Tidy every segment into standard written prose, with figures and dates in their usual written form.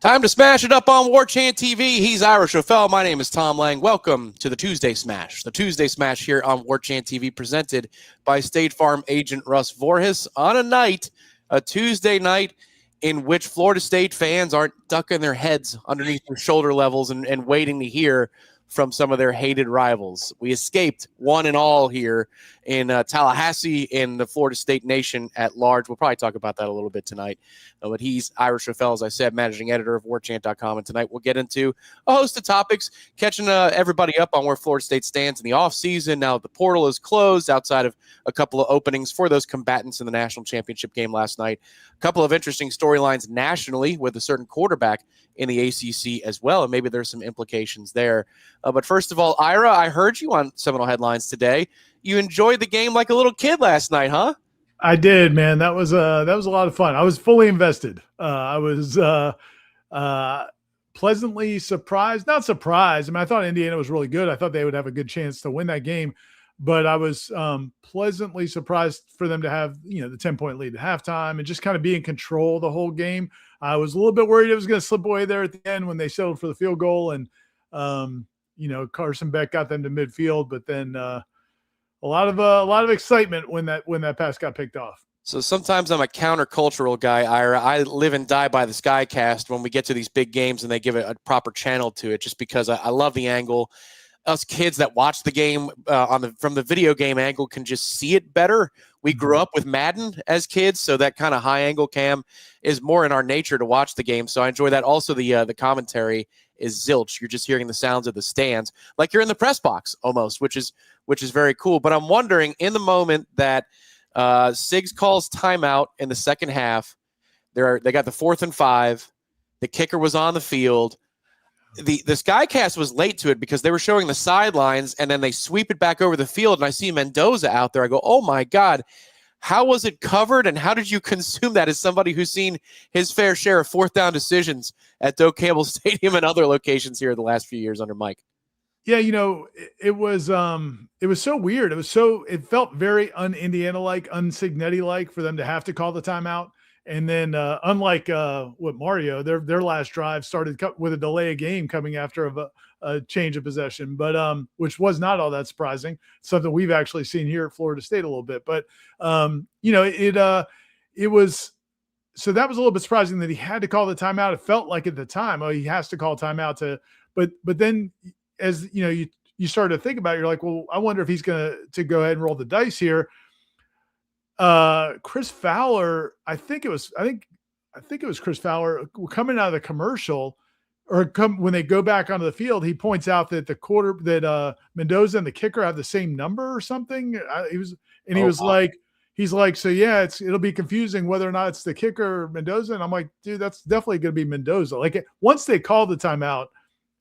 Time to smash it up on Warchant TV. He's Irish O'Fell. My name is Tom Lang. Welcome to the Tuesday Smash. The Tuesday Smash here on Warchant TV, presented by State Farm agent Russ Voorhis on a Tuesday night in which Florida State fans aren't ducking their heads underneath their shoulder levels and waiting to hear from some of their hated rivals. We escaped one and all here in Tallahassee, in the Florida State nation at large. We'll probably talk about that a little bit tonight. But he's Irish O'Fell, as I said, managing editor of Warchant.com. And tonight we'll get into a host of topics, catching everybody up on where Florida State stands in the offseason. Now the portal is closed outside of a couple of openings for those combatants in the national championship game last night. A couple of interesting storylines nationally with a certain quarterback in the ACC as well, and maybe there's some implications there. But first of all, Ira, I heard you on Seminole Headlines today. You enjoyed the game like a little kid last night, huh? I did, man. That was a lot of fun. I was fully invested. I was pleasantly surprised. Not surprised. I mean, I thought Indiana was really good. I thought they would have a good chance to win that game, but I was pleasantly surprised for them to have, the 10-point lead at halftime and just kind of be in control the whole game. I was a little bit worried it was going to slip away there at the end when they settled for the field goal, and Carson Beck got them to midfield, but then a lot of excitement when that pass got picked off. So sometimes I'm a countercultural guy, Ira. I live and die by the Skycast when we get to these big games and they give it a proper channel to it, just because I love the angle. Us kids that watch the game from the video game angle can just see it better. We grew up with Madden as kids, so that kind of high angle cam is more in our nature to watch the game. So I enjoy that. Also, the commentary is zilch. You're just hearing the sounds of the stands, like you're in the press box almost, which is very cool. But I'm wondering, in the moment that Siggs calls timeout in the second half, they got the 4th and 5. The kicker was on the field. The Skycast was late to it because they were showing the sidelines, and then they sweep it back over the field, and I see Mendoza out there. I go, oh, my God, how was it covered, and how did you consume that as somebody who's seen his fair share of fourth down decisions at Doak Campbell Stadium and other locations here the last few years under Mike? Yeah, it was so weird. It felt very un-Indiana-like, un-Signetti-like for them to have to call the timeout. And then unlike what Mario, their last drive started with a delay of game coming after a change of possession, but which was not all that surprising. Something we've actually seen here at Florida State a little bit. But it was, so that was a little bit surprising that he had to call the timeout. It felt like at the time, he has to call timeout but then as you start to think about it, you're like, well, I wonder if he's going to go ahead and roll the dice here. Chris Fowler, I think it was Chris Fowler coming out of the commercial, when they go back onto the field, he points out that Mendoza and the kicker have the same number or something. He's like, so yeah, it'll be confusing whether or not it's the kicker or Mendoza. And I'm like, dude, that's definitely going to be Mendoza. Like, once they called the timeout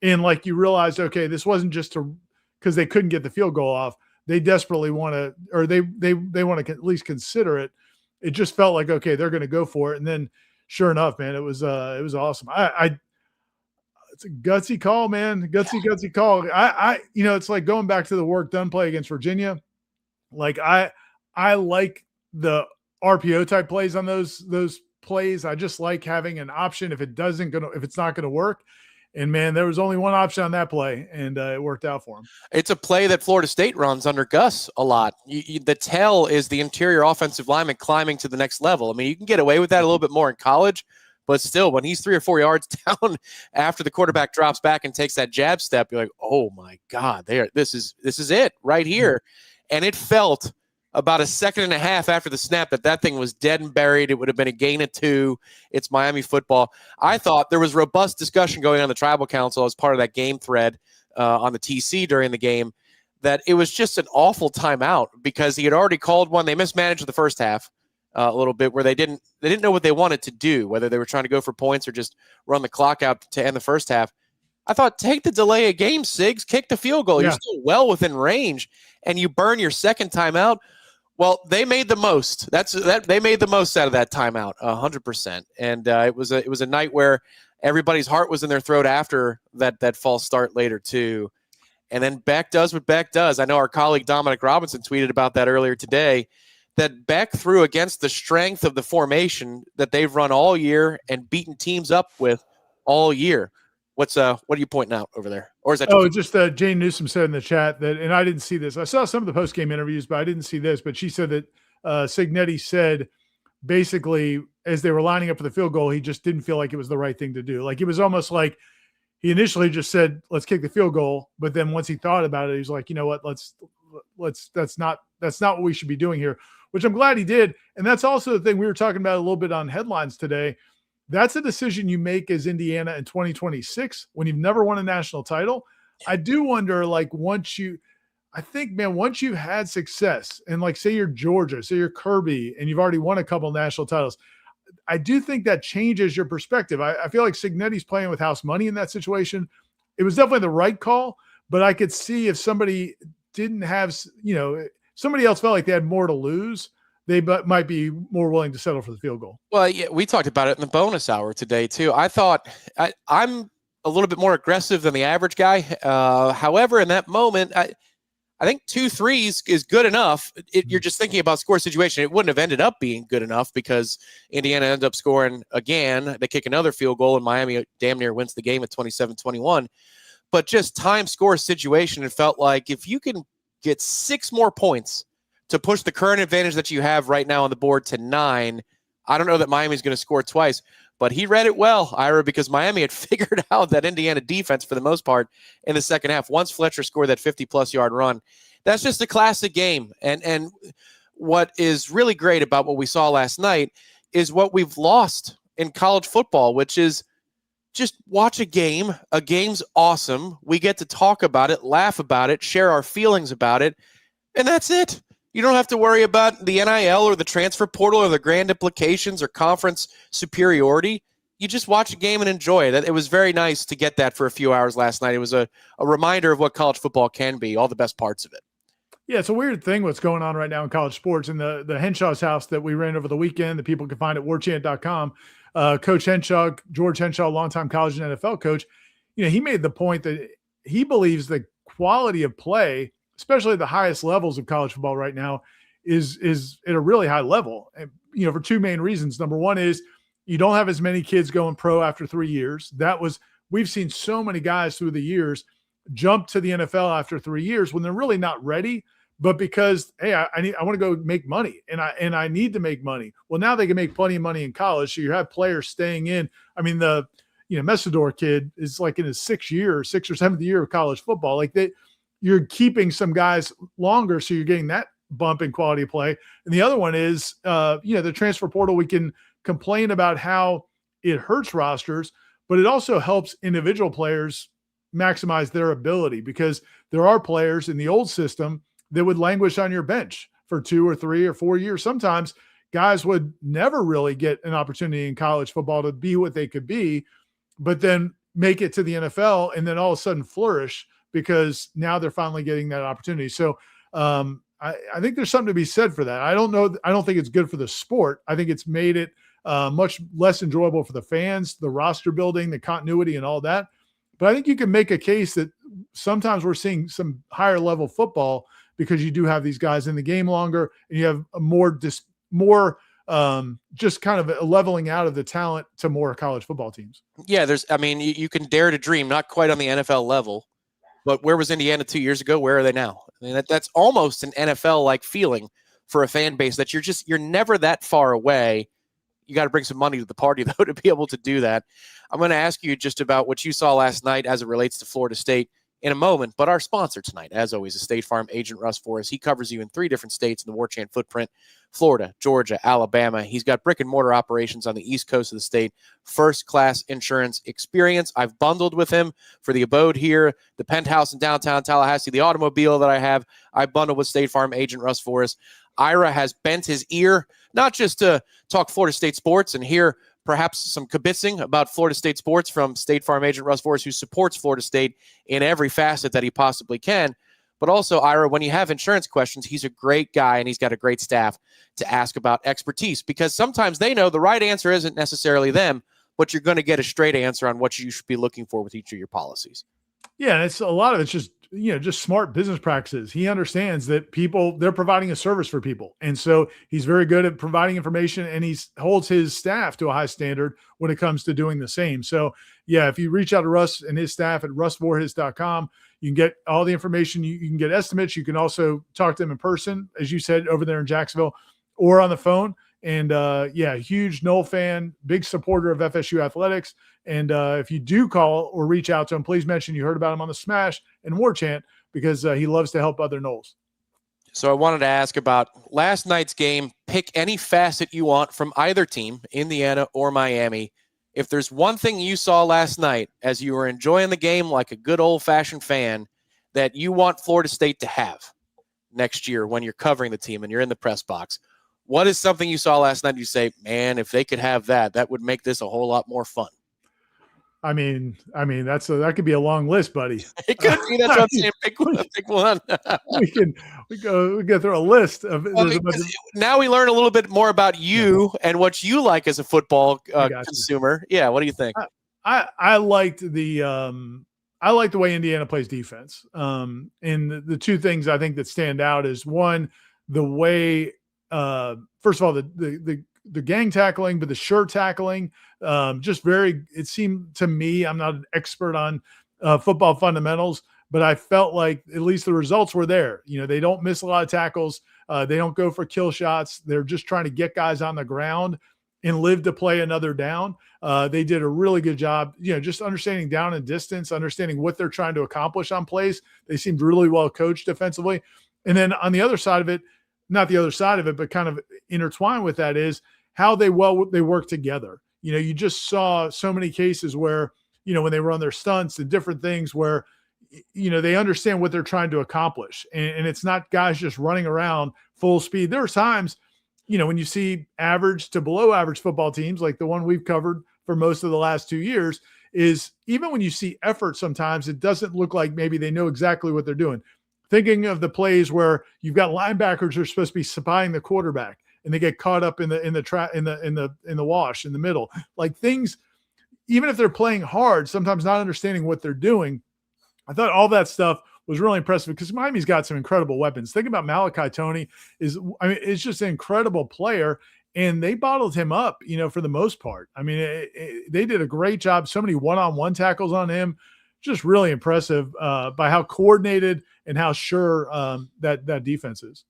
and like you realized, okay, this wasn't just because they couldn't get the field goal off. They desperately want to, or they want to at least consider it. It just felt like, okay, they're going to go for it. And then sure enough, man, it was awesome. It's a gutsy call, man. Gutsy call. It's like going back to the work done play against Virginia. Like I like the RPO type plays on those plays. I just like having an option if it's not going to work. And, man, there was only one option on that play, and it worked out for him. It's a play that Florida State runs under Gus a lot. The tell is the interior offensive lineman climbing to the next level. I mean, you can get away with that a little bit more in college, but still, when he's 3 or 4 yards down after the quarterback drops back and takes that jab step, you're like, oh, my God, this is it right here. And it felt about a second and a half after the snap that thing was dead and buried. It would have been a gain of 2. It's Miami football. I thought there was robust discussion going on the Tribal Council as part of that game thread on the TC during the game, that it was just an awful timeout because he had already called one. They mismanaged the first half a little bit, where they didn't know what they wanted to do, whether they were trying to go for points or just run the clock out to end the first half. I thought, take the delay of game, Siggs, kick the field goal. Yeah. You're still well within range, and you burn your second timeout. Well, they made the most. They made the most out of that timeout, 100%. And it was a night where everybody's heart was in their throat after that false start later too. And then Beck does what Beck does. I know our colleague Dominic Robinson tweeted about that earlier today, that Beck threw against the strength of the formation that they've run all year and beaten teams up with all year. What are you pointing out over there? Or is that just Jane Newsom said in the chat that, and I didn't see this. I saw some of the post-game interviews, but I didn't see this. But she said that Cignetti said basically as they were lining up for the field goal, he just didn't feel like it was the right thing to do. Like it was almost like he initially just said, let's kick the field goal. But then once he thought about it, he was like, you know what, that's not what we should be doing here, which I'm glad he did. And that's also the thing we were talking about a little bit on headlines today. That's a decision you make as Indiana in 2026 when you've never won a national title. I do wonder, like, once you've had success and like, say you're Georgia, say you're Kirby, and you've already won a couple national titles, I do think that changes your perspective. I feel like Cignetti's playing with house money in that situation. It was definitely the right call, but I could see if somebody didn't have, somebody else felt like they had more to lose, they might be more willing to settle for the field goal. Well, yeah, we talked about it in the bonus hour today too. I thought I'm a little bit more aggressive than the average guy. However, in that moment, I think 2 threes is good enough. You're just thinking about score situation. It wouldn't have ended up being good enough because Indiana ended up scoring again. They kick another field goal, and Miami damn near wins the game at 27-21. But just time score situation, it felt like if you can get 6 more points to push the current advantage that you have right now on the board to 9, I don't know that Miami's going to score twice. But he read it well, Ira, because Miami had figured out that Indiana defense for the most part in the second half. Once Fletcher scored that 50-plus yard run, that's just a classic game. And what is really great about what we saw last night is what we've lost in college football, which is just watch a game. A game's awesome. We get to talk about it, laugh about it, share our feelings about it, and that's it. You don't have to worry about the NIL or the transfer portal or the grand implications or conference superiority. You just watch a game and enjoy it. It was very nice to get that for a few hours last night. It was a reminder of what college football can be, all the best parts of it. Yeah, it's a weird thing what's going on right now in college sports. And the Henshaw's house that we ran over the weekend that people can find at warchant.com, Coach Henshaw, George Henshaw, longtime college and NFL coach, he made the point that he believes the quality of play, especially at the highest levels of college football right now, is at a really high level. And, for 2 main reasons. Number one is you don't have as many kids going pro after 3 years. We've seen so many guys through the years jump to the NFL after 3 years when they're really not ready, but because, hey, I want to go make money and I need to make money. Well, now they can make plenty of money in college. So you have players staying in. I mean, the Messidor kid is like in his 6th or 7th year of college football. Like you're keeping some guys longer, so you're getting that bump in quality of play. And the other one is, the transfer portal. We can complain about how it hurts rosters, but it also helps individual players maximize their ability, because there are players in the old system that would languish on your bench for 2 or 3 or 4 years. Sometimes guys would never really get an opportunity in college football to be what they could be, but then make it to the NFL and then all of a sudden flourish because now they're finally getting that opportunity. So I think there's something to be said for that. I don't think it's good for the sport. I think it's made it much less enjoyable for the fans, the roster building, the continuity and all that. But I think you can make a case that sometimes we're seeing some higher level football because you do have these guys in the game longer and you have a more just kind of a leveling out of the talent to more college football teams. Yeah, you can dare to dream, not quite on the NFL level. But where was Indiana 2 years ago? Where are they now? I mean, that's almost an NFL-like feeling for a fan base that you're never that far away. You got to bring some money to the party, though, to be able to do that. I'm going to ask you just about what you saw last night as it relates to Florida State in a moment. But our sponsor tonight, as always, is State Farm agent Russ Forrest. He covers you in 3 different states in the Warchant footprint: Florida, Georgia, Alabama. He's got brick and mortar operations on the East Coast of the state. First-class insurance experience. I've bundled with him for the abode here, the penthouse in downtown Tallahassee, the automobile that I have. I bundled with State Farm agent Russ Forrest. Ira has bent his ear, not just to talk Florida State sports and hear perhaps some kibitzing about Florida State sports from State Farm agent Russ Forrest, who supports Florida State in every facet that he possibly can. But also, Ira, when you have insurance questions, he's a great guy and he's got a great staff to ask about expertise, because sometimes they know the right answer isn't necessarily them, but you're going to get a straight answer on what you should be looking for with each of your policies. Yeah, and a lot of it's just just smart business practices. He understands that they're providing a service for people. And so he's very good at providing information, and he holds his staff to a high standard when it comes to doing the same. So yeah, if you reach out to Russ and his staff at russvorhis.com, you can get all the information. You can get estimates. You can also talk to them in person, as you said, over there in Jacksonville, or on the phone. And huge Nole fan, big supporter of FSU athletics. And if you do call or reach out to him, please mention you heard about him on the Smash and Warchant, because he loves to help other Noles. So I wanted to ask about last night's game. Pick any facet you want from either team, Indiana or Miami. If there's one thing you saw last night as you were enjoying the game like a good old-fashioned fan that you want Florida State to have next year when you're covering the team and you're in the press box, what is something you saw last night you say, man, if they could have that, that would make this a whole lot more fun? I mean, that could be a long list, buddy. It could be. That's what I'm saying. Pick one. we go through a list of. Now we learn a little bit more about you and what you like as a football consumer. Yeah, what do you think? I liked the way Indiana plays defense. And the two things I think that stand out is, one, the way. First of all, the gang tackling, but the shirt tackling, it seemed to me, I'm not an expert on football fundamentals, but I felt like at least the results were there. They don't miss a lot of tackles. They don't go for kill shots. They're just trying to get guys on the ground and live to play another down. They did a really good job, just understanding down and distance, understanding what they're trying to accomplish on plays. They seemed really well coached defensively. And then on the other side of it, not the other side of it, but kind of intertwined with that, is how they work together. You just saw so many cases where, when they were on their stunts and different things where, they understand what they're trying to accomplish. And it's not guys just running around full speed. There are times, when you see average to below average football teams, like the one we've covered for most of the last 2 years, is even when you see effort, sometimes it doesn't look like maybe they know exactly what they're doing. Thinking of the plays where you've got linebackers who are supposed to be spying the quarterback, and they get caught up in the wash in the middle, like things, even if they're playing hard, sometimes not understanding what they're doing. I thought all that stuff was really impressive, because Miami's got some incredible weapons. Think about Malachi Toney it's just an incredible player, and they bottled him up, for the most part. I mean, they did a great job. So many one-on-one tackles on him. Just really impressive by how coordinated and how sure that defense is.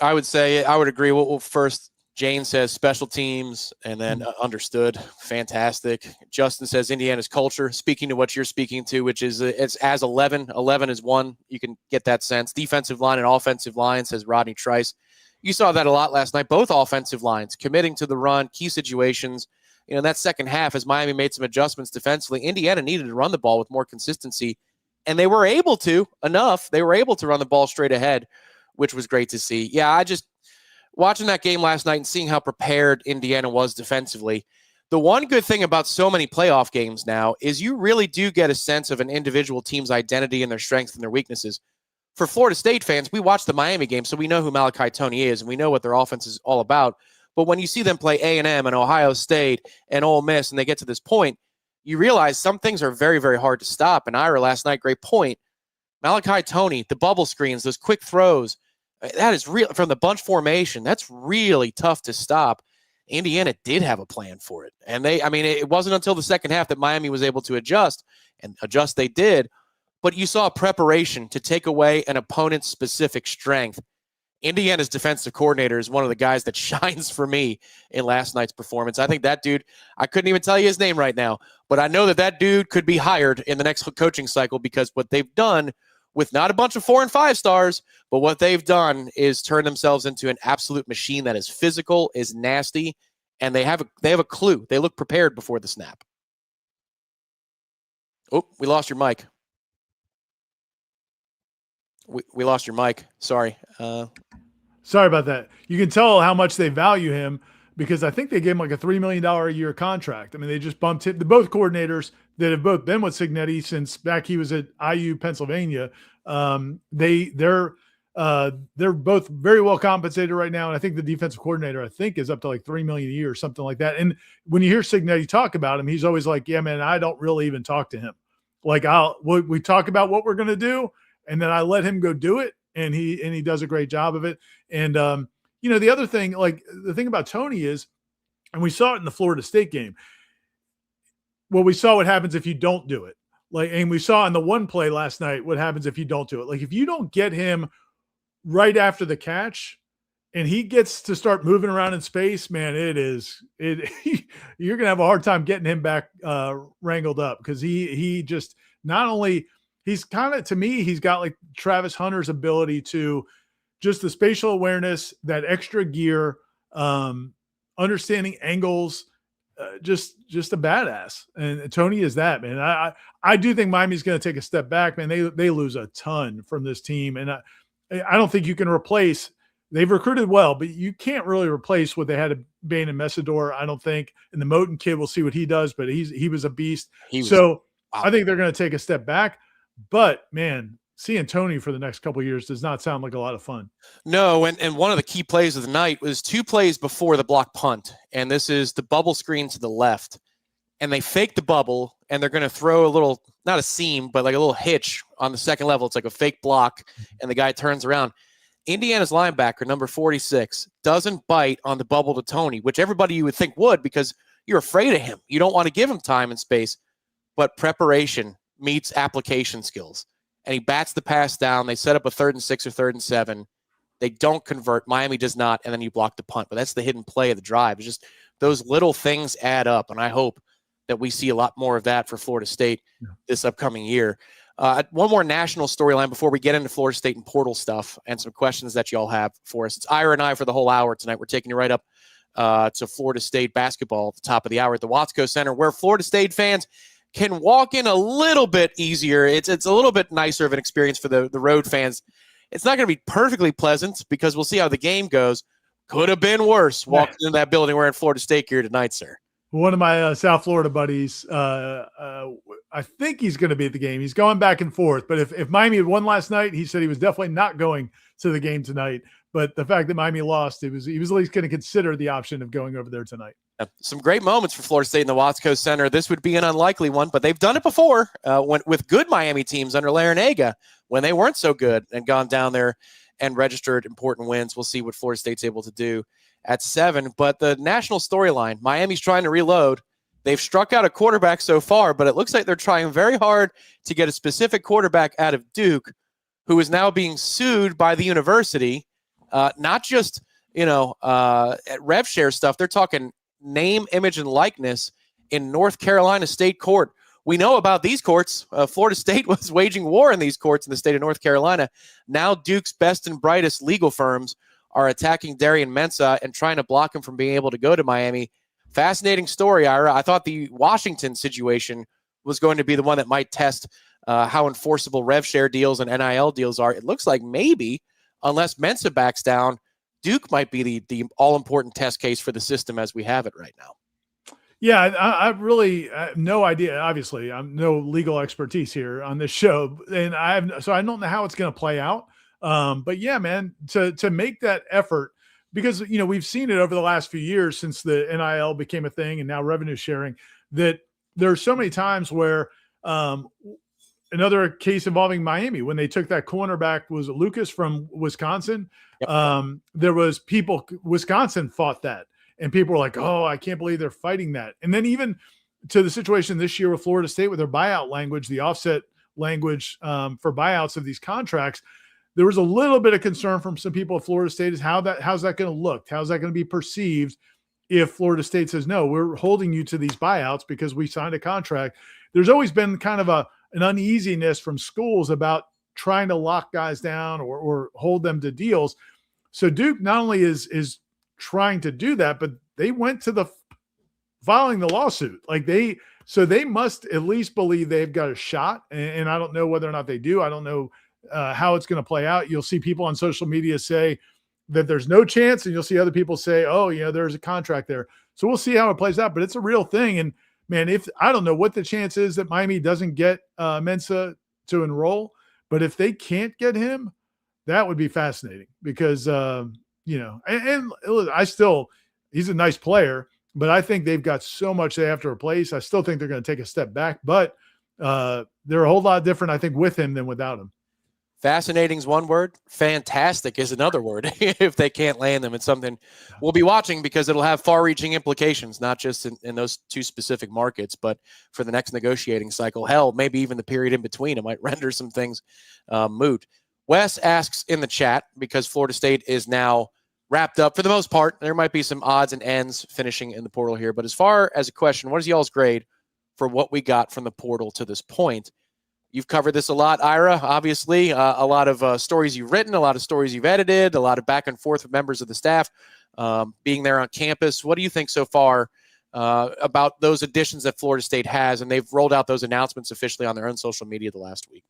I would say I would agree. Well, first, Jane says special teams, and then understood. Fantastic. Justin says Indiana's culture, speaking to what you're speaking to, which is it's as 11. 11 is one. You can get that sense. Defensive line and offensive line, says Rodney Trice. You saw that a lot last night. Both offensive lines committing to the run, key situations. In that second half, as Miami made some adjustments defensively, Indiana needed to run the ball with more consistency, and they were able to enough. They were able to run the ball straight ahead, which was great to see. Yeah, I just watching that game last night and seeing how prepared Indiana was defensively. The one good thing about so many playoff games now is you really do get a sense of an individual team's identity and their strengths and their weaknesses. For Florida State fans, we watched the Miami game, so we know who Malachi Toney is, and we know what their offense is all about. But when you see them play A&M and Ohio State and Ole Miss, and they get to this point, you realize some things are very, very hard to stop. And Ira last night, great point. Malachi Toney, the bubble screens, those quick throws, that is real from the bunch formation. That's really tough to stop. Indiana did have a plan for it. And it wasn't until the second half that Miami was able to adjust, and adjust they did. But you saw preparation to take away an opponent's specific strength. Indiana's defensive coordinator is one of the guys that shines for me in last night's performance. I think that dude, I couldn't even tell you his name right now, but I know that dude could be hired in the next coaching cycle, because what they've done with not a bunch of 4 and 5 stars, but what they've done is turn themselves into an absolute machine that is physical, is nasty, and they have a clue. They look prepared before the snap. Oh, we lost your mic. We lost your mic. Sorry. Sorry about that. You can tell how much they value him, because I think they gave him like a $3 million a year contract. I mean, they just bumped him. Both coordinators that have both been with Cignetti since back he was at IU, Pennsylvania. They're both very well compensated right now. And I think the defensive coordinator, is up to like $3 million a year or something like that. And when you hear Cignetti talk about him, he's always like, yeah, man, I don't really even talk to him. Like we talk about what we're going to do, and then I let him go do it, and he does a great job of it. And the other thing, like the thing about Tony is, and we saw it in the Florida State game. Well, we saw what happens if you don't do it. Like, and we saw in the one play last night what happens if you don't do it. Like, if you don't get him right after the catch, and he gets to start moving around in space, man, you're gonna have a hard time getting him back wrangled up, because he just, not only, he's kind of, to me, he's got like Travis Hunter's ability to just the spatial awareness, that extra gear, understanding angles, just a badass. And Tony is that, man. I do think Miami's going to take a step back, man. They lose a ton from this team, and I don't think you can replace. They've recruited well, but you can't really replace what they had at Bain and Messidor, I don't think. And the Moten kid, we'll see what he does, but he was a beast. Wow. I think they're going to take a step back. But man, seeing Tony for the next couple of years does not sound like a lot of fun. No, and one of the key plays of the night was 2 plays before the block punt, and this is the bubble screen to the left. And they fake the bubble, and they're going to throw a little, not a seam, but like a little hitch on the second level. It's like a fake block, and the guy turns around. Indiana's linebacker, number 46, doesn't bite on the bubble to Tony, which everybody you would think would, because you're afraid of him. You don't want to give him time and space, but preparation meets application skills. And he bats the pass down. They set up a 3rd and 6 or 3rd and 7. They don't convert. Miami does not, and then you block the punt. But that's the hidden play of the drive. It's just those little things add up, and I hope that we see a lot more of that for Florida State this upcoming year. One more national storyline before we get into Florida State and portal stuff and some questions that y'all have for us. It's Ira and I for the whole hour tonight. We're taking you right up to Florida State basketball at the top of the hour at the Watsco Center, where Florida State fans can walk in a little bit easier. It's a little bit nicer of an experience for the road fans. It's not going to be perfectly pleasant, because we'll see how the game goes. Could have been worse walking into that building wearing Florida State gear tonight, sir. One of my South Florida buddies, I think he's going to be at the game. He's going back and forth. But if Miami had won last night, he said he was definitely not going to the game tonight. But the fact that Miami lost, he was at least going to consider the option of going over there tonight. Some great moments for Florida State in the Watsco Center. This would be an unlikely one, but they've done it before with good Miami teams under Larinaga when they weren't so good, and gone down there and registered important wins. We'll see what Florida State's able to do at 7. But the national storyline, Miami's trying to reload. They've struck out a quarterback so far, but it looks like they're trying very hard to get a specific quarterback out of Duke, who is now being sued by the university. Not just, at rev share stuff. They're talking name, image, and likeness in North Carolina State Court. We know about these courts. Florida State was waging war in these courts in the state of North Carolina. Now Duke's best and brightest legal firms are attacking Darian Mensah and trying to block him from being able to go to Miami. Fascinating story, Ira. I thought the Washington situation was going to be the one that might test how enforceable rev share deals and NIL deals are. It looks like maybe, unless Mensah backs down, Duke might be the all-important test case for the system as we have it right now. Yeah, I really have no idea. Obviously, I'm no legal expertise here on this show, and I don't know how it's going to play out. But yeah, man, to make that effort, because we've seen it over the last few years since the NIL became a thing, and now revenue sharing, that there are so many times where another case involving Miami, when they took that cornerback, was Lucas from Wisconsin. Yep. There was Wisconsin fought that, and people were like, oh, I can't believe they're fighting that. And then even to the situation this year with Florida State with their buyout language, the offset language for buyouts of these contracts, there was a little bit of concern from some people at Florida State is how's that going to look? How's that going to be perceived if Florida State says, no, we're holding you to these buyouts because we signed a contract? There's always been kind of an uneasiness from schools about trying to lock guys down or hold them to deals. So Duke not only is trying to do that, but they went to filing the lawsuit. So they must at least believe they've got a shot. And I don't know whether or not they do. I don't know how it's going to play out. You'll see people on social media say that there's no chance, and you'll see other people say, oh, there's a contract there. So we'll see how it plays out, but it's a real thing. And man, I don't know what the chance is that Miami doesn't get Mensah to enroll, but if they can't get him, that would be fascinating because, and he's a nice player, but I think they've got so much they have to replace. I still think they're going to take a step back, but they're a whole lot different, I think, with him than without him. Fascinating is one word. Fantastic is another word. If they can't land them, it's something we'll be watching because it'll have far-reaching implications, not just in those two specific markets, but for the next negotiating cycle. Hell, maybe even the period in between. It might render some things moot. Wes asks in the chat, because Florida State is now wrapped up for the most part. There might be some odds and ends finishing in the portal here. But as far as a question, what is y'all's grade for what we got from the portal to this point? You've covered this a lot, Ira, obviously. A lot of stories you've written, a lot of stories you've edited, a lot of back and forth with members of the staff being there on campus. What do you think so far about those additions that Florida State has? And they've rolled out those announcements officially on their own social media the last week.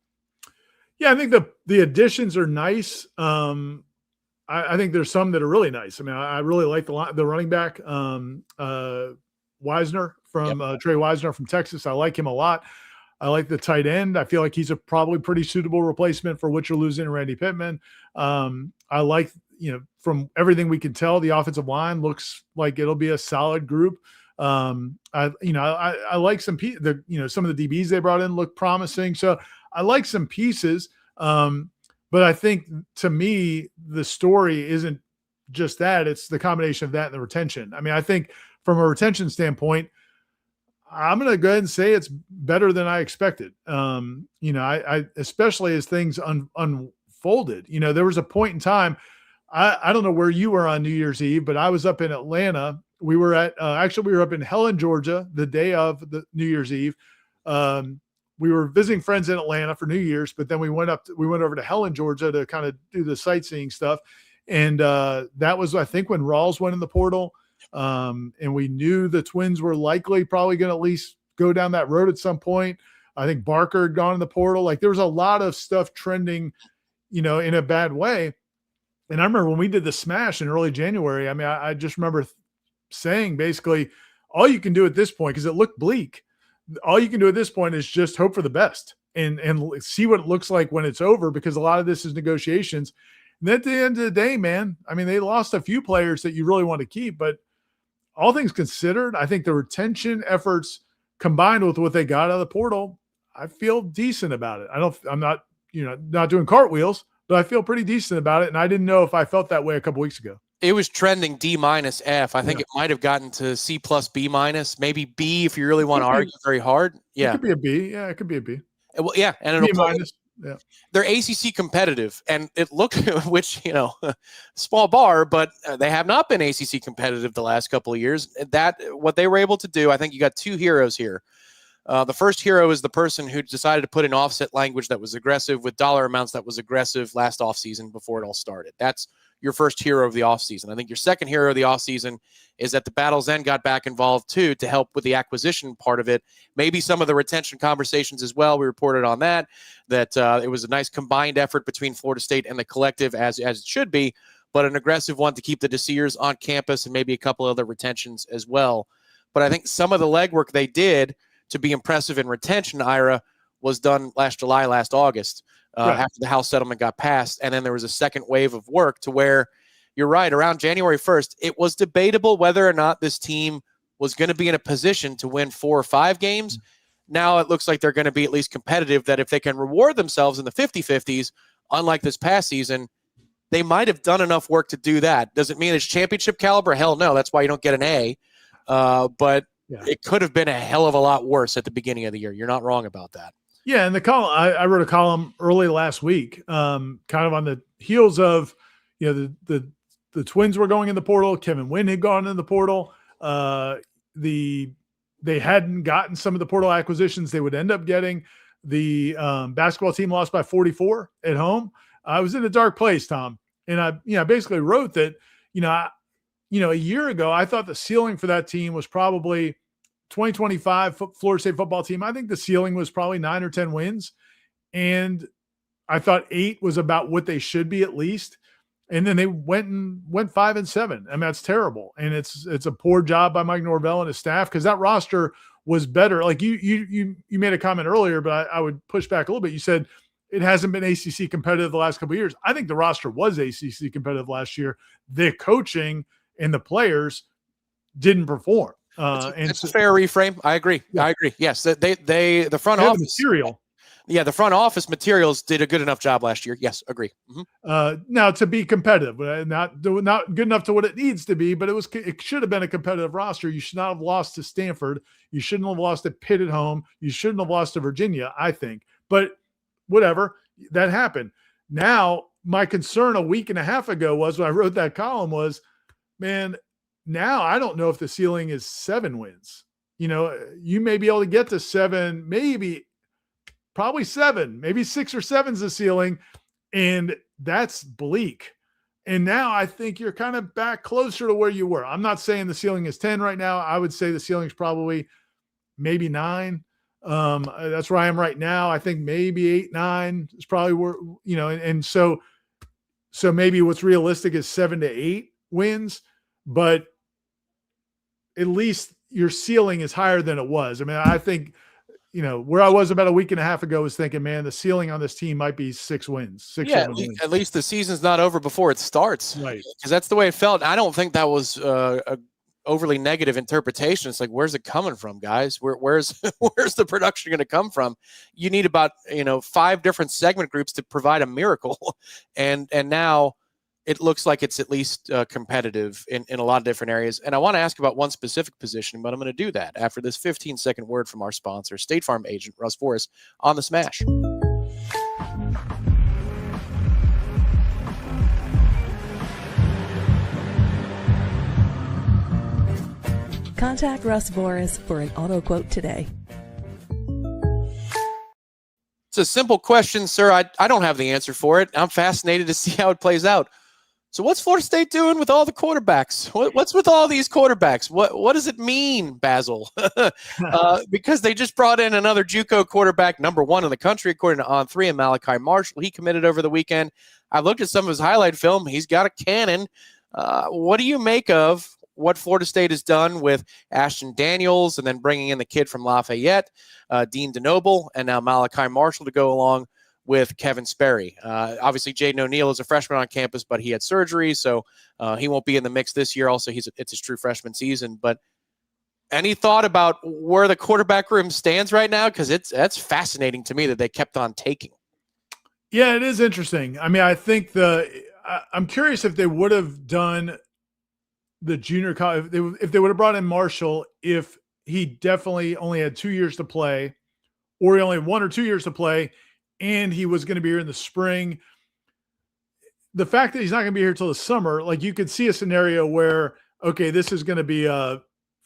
Yeah, I think the additions are nice. I think there's some that are really nice. I mean, I really like the running back, Wisner from Trey Wisner from Texas. I like him a lot. I like the tight end. I feel like he's a probably pretty suitable replacement for what you're losing in Randy Pittman. I like, from everything we can tell, the offensive line looks like it'll be a solid group. I like some some of the DBs they brought in look promising. So I like some pieces. But I think, to me, the story isn't just that. It's the combination of that and the retention. I mean, I think from a retention standpoint, I'm going to go ahead and say it's better than I expected. I especially as things unfolded. There was a point in time, I don't know where you were on New Year's Eve, but I was up in Atlanta. We were up in Helen, Georgia, the day of the New Year's Eve. We were visiting friends in Atlanta for New Year's, but then we went over to Helen, Georgia to kind of do the sightseeing stuff. And that was, I think, when Rawls went in the portal. And we knew the Twins were probably going to at least go down that road at some point. I think Barker had gone in the portal. Like, there was a lot of stuff trending, in a bad way. And I remember when we did the smash in early January, I mean, I just remember saying basically all you can do at this point, because it looked bleak, all you can do at this point is just hope for the best and see what it looks like when it's over, because a lot of this is negotiations. And at the end of the day, man, I mean, they lost a few players that you really want to keep, but all things considered, I think the retention efforts combined with what they got out of the portal, I feel decent about it. I'm not doing cartwheels, but I feel pretty decent about it. And I didn't know if I felt that way a couple weeks ago. It was trending D-F. I think it might have gotten to C+, B-, maybe B if you really want to argue very hard. Yeah. It could be a B. Yeah, it could be a B. Well, yeah. And it'll B-. Yeah. They're ACC competitive, and it looked, which, small bar, but they have not been ACC competitive the last couple of years. What they were able to do, I think you got two heroes here. The first hero is the person who decided to put in offset language that was aggressive with dollar amounts that was aggressive last offseason before it all started. That's your first hero of the offseason. I think your second hero of the offseason is that the Battle's End got back involved too to help with the acquisition part of it. Maybe some of the retention conversations as well. We reported on that it was a nice combined effort between Florida State and the collective, as it should be, but an aggressive one to keep the Deceers on campus and maybe a couple other retentions as well. But I think some of the legwork they did to be impressive in retention, Ira, was done last July, last August. After the House settlement got passed. And then there was a second wave of work to where, you're right, around January 1st, it was debatable whether or not this team was going to be in a position to win 4 or 5 games. Now it looks like they're going to be at least competitive, that if they can reward themselves in the 50-50s, unlike this past season, they might have done enough work to do that. Does it mean it's championship caliber? Hell no. That's why you don't get an A. But it could have been a hell of a lot worse at the beginning of the year. You're not wrong about that. Yeah, and the column, I wrote a column early last week, kind of on the heels of, the Twins were going in the portal. Kevin Wynn had gone in the portal. They hadn't gotten some of the portal acquisitions they would end up getting. The basketball team lost by 44 at home. I was in a dark place, Tom, and I basically wrote that, a year ago I thought the ceiling for that team was probably 2025 Florida State football team. I think the ceiling was probably 9 or 10 wins. And I thought 8 was about what they should be at least. And then they went 5-7. I mean, that's terrible. And it's a poor job by Mike Norvell and his staff, because that roster was better. Like you made a comment earlier, but I would push back a little bit. You said it hasn't been ACC competitive the last couple of years. I think the roster was ACC competitive last year. The coaching and the players didn't perform. It's a fair reframe. I agree. Yeah. I agree. Yes, the front office material. Yeah, the front office materials did a good enough job last year. Yes, agree. Now to be competitive, not good enough to what it needs to be, but it should have been a competitive roster. You should not have lost to Stanford. You shouldn't have lost to Pitt at home. You shouldn't have lost to Virginia, I think. But whatever, that happened. Now, my concern a week and a half ago was when I wrote that column was, man, now I don't know if the ceiling is 7 wins. You may be able to get to 7, probably 7, maybe 6 or 7's the ceiling. And that's bleak. And now I think you're kind of back closer to where you were. I'm not saying the ceiling is 10 right now. I would say the ceiling is probably maybe 9. That's where I am right now. I think maybe 8, 9 is probably where, and so maybe what's realistic is 7 to 8 wins, but at least your ceiling is higher than it was. I mean, I think, where I was about a week and a half ago was thinking, man, the ceiling on this team might be 6 wins, 7 wins. At least the season's not over before it starts. Right. Because that's the way it felt. I don't think that was a overly negative interpretation. It's like, where's it coming from, guys? Where's the production going to come from? You need about 5 different segment groups to provide a miracle, and now it looks like it's at least competitive in a lot of different areas. And I want to ask about one specific position, but I'm going to do that after this 15-second word from our sponsor, State Farm agent Russ Forrest, on The Smash. Contact Russ Forrest for an auto quote today. It's a simple question, sir. I don't have the answer for it. I'm fascinated to see how it plays out. So what's Florida State doing with all the quarterbacks? What's with all these quarterbacks? What does it mean, Basil? Because they just brought in another JUCO quarterback, number 1 in the country, according to On3, and Malachi Marshall. He committed over the weekend. I looked at some of his highlight film. He's got a cannon. What do you make of what Florida State has done with Ashton Daniels and then bringing in the kid from Lafayette, Dean DeNoble, and now Malachi Marshall to go along with Kevin Sperry? Obviously, Jaden O'Neal is a freshman on campus, but he had surgery, so he won't be in the mix this year. Also, it's his true freshman season. But any thought about where the quarterback room stands right now? Because that's fascinating to me that they kept on taking. Yeah, it is interesting. I mean, I think I'm curious if they would have done the junior college, if they would have brought in Marshall, if he definitely only had 2 years to play, or he only had 1 or 2 years to play, and he was going to be here in the spring. The fact that he's not going to be here till the summer, like you could see a scenario where, okay, this is going to be a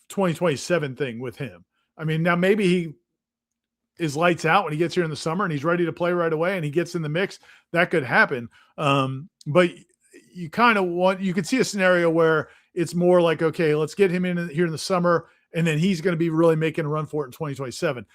2027 thing with him. I mean, now maybe he is lights out when he gets here in the summer and he's ready to play right away and he gets in the mix. That could happen. But you kind of you could see a scenario where it's more like, okay, let's get him in here in the summer, and then he's going to be really making a run for it in 2027.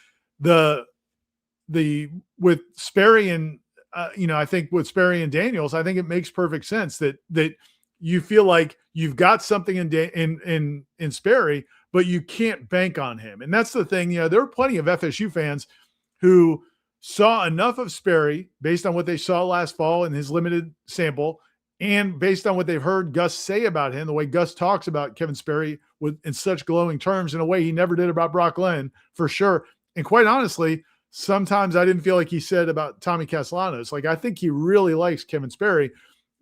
With Sperry and I think with Sperry and Daniels, I think it makes perfect sense that you feel like you've got something in Sperry, but you can't bank on him. And that's the thing. There are plenty of FSU fans who saw enough of Sperry based on what they saw last fall in his limited sample, and based on what they've heard Gus say about him, the way Gus talks about Kevin Sperry in such glowing terms, in a way he never did about Brock Glenn, for sure. And quite honestly, sometimes I didn't feel like he said about Tommy Castellanos. Like, I think he really likes Kevin Sperry,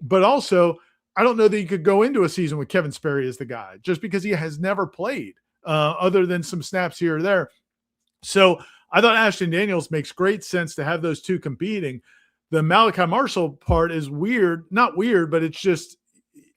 but also I don't know that you could go into a season with Kevin Sperry as the guy, just because he has never played other than some snaps here or there. So I thought Ashton Daniels makes great sense to have those two competing. The Malachi Marshall part is weird, not weird, but it's just,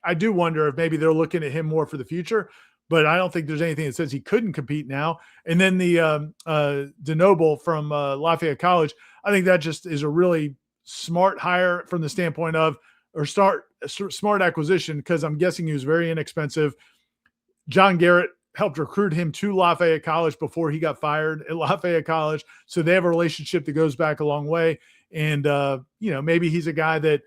I do wonder if maybe they're looking at him more for the future, but I don't think there's anything that says he couldn't compete now. And then the DeNoble from Lafayette College, I think that just is a really smart hire from the standpoint of, or smart acquisition, because I'm guessing he was very inexpensive. John Garrett helped recruit him to Lafayette College before he got fired at Lafayette College. So they have a relationship that goes back a long way. And, maybe he's a guy that,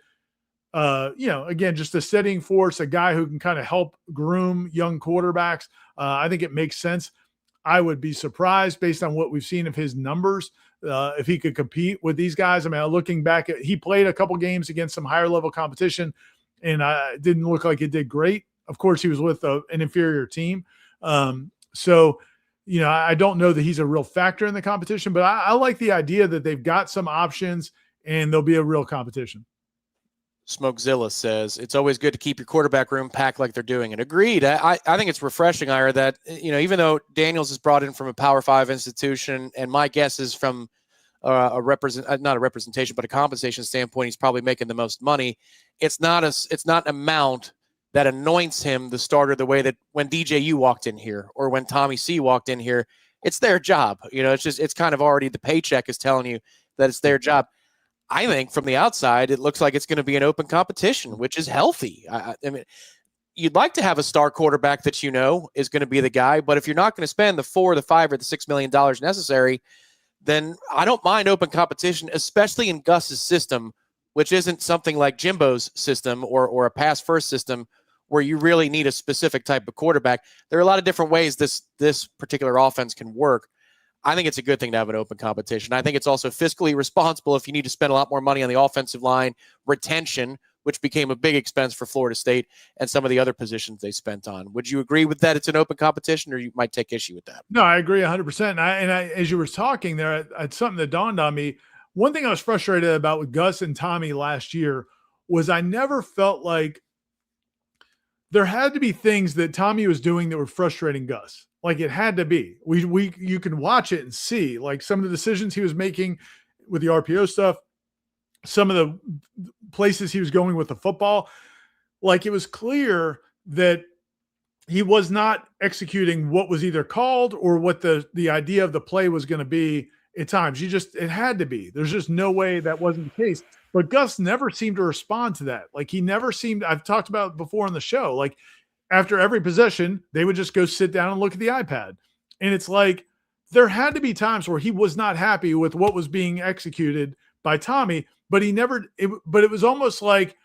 again, just a steadying force, a guy who can kind of help groom young quarterbacks. I think it makes sense. I would be surprised based on what we've seen of his numbers, if he could compete with these guys. I mean, looking back he played a couple games against some higher level competition, and it didn't look like it did great. Of course, he was with an inferior team. So, I don't know that he's a real factor in the competition, but I like the idea that they've got some options and there'll be a real competition. Smokezilla says it's always good to keep your quarterback room packed like they're doing it. Agreed. I think it's refreshing, Ira, that even though Daniels is brought in from a Power 5 institution, and my guess is from not a representation, but a compensation standpoint, he's probably making the most money. It's not an amount that anoints him the starter the way that when DJU walked in here or when Tommy C walked in here. It's their job. It's kind of already the paycheck is telling you that it's their job. I think from the outside, it looks like it's going to be an open competition, which is healthy. I mean, you'd like to have a star quarterback that is going to be the guy, but if you're not going to spend the $4, the $5, or the $6 million necessary, then I don't mind open competition, especially in Gus's system, which isn't something like Jimbo's system or a pass-first system where you really need a specific type of quarterback. There are a lot of different ways this particular offense can work. I think it's a good thing to have an open competition. I think it's also fiscally responsible if you need to spend a lot more money on the offensive line, retention, which became a big expense for Florida State, and some of the other positions they spent on. Would you agree with that? It's an open competition, or you might take issue with that? No, I agree 100%. And I as you were talking there, it's something that dawned on me. One thing I was frustrated about with Gus and Tommy last year was I never felt like there had to be things that Tommy was doing that were frustrating Gus. Like it had to be. You can watch it and see like some of the decisions he was making with the RPO stuff, some of the places he was going with the football. Like it was clear that he was not executing what was either called or what the idea of the play was going to be at times. It had to be. There's just no way that wasn't the case. But Gus never seemed to respond to that. Like he never seemed, I've talked about it before on the show, like after every possession, they would just go sit down and look at the iPad. And it's like, there had to be times where he was not happy with what was being executed by Tommy, but it was almost like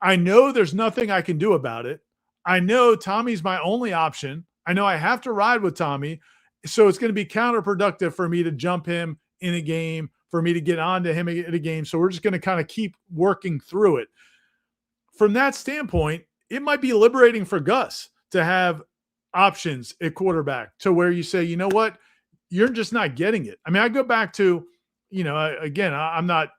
I know there's nothing I can do about it. I know Tommy's my only option. I know I have to ride with Tommy. So it's going to be counterproductive for me to jump him in a game, for me to get onto him at a game. So we're just going to kind of keep working through it. From that standpoint, it might be liberating for Gus to have options at quarterback to where you say, you know what, you're just not getting it. I mean, I go back to, again, I'm not,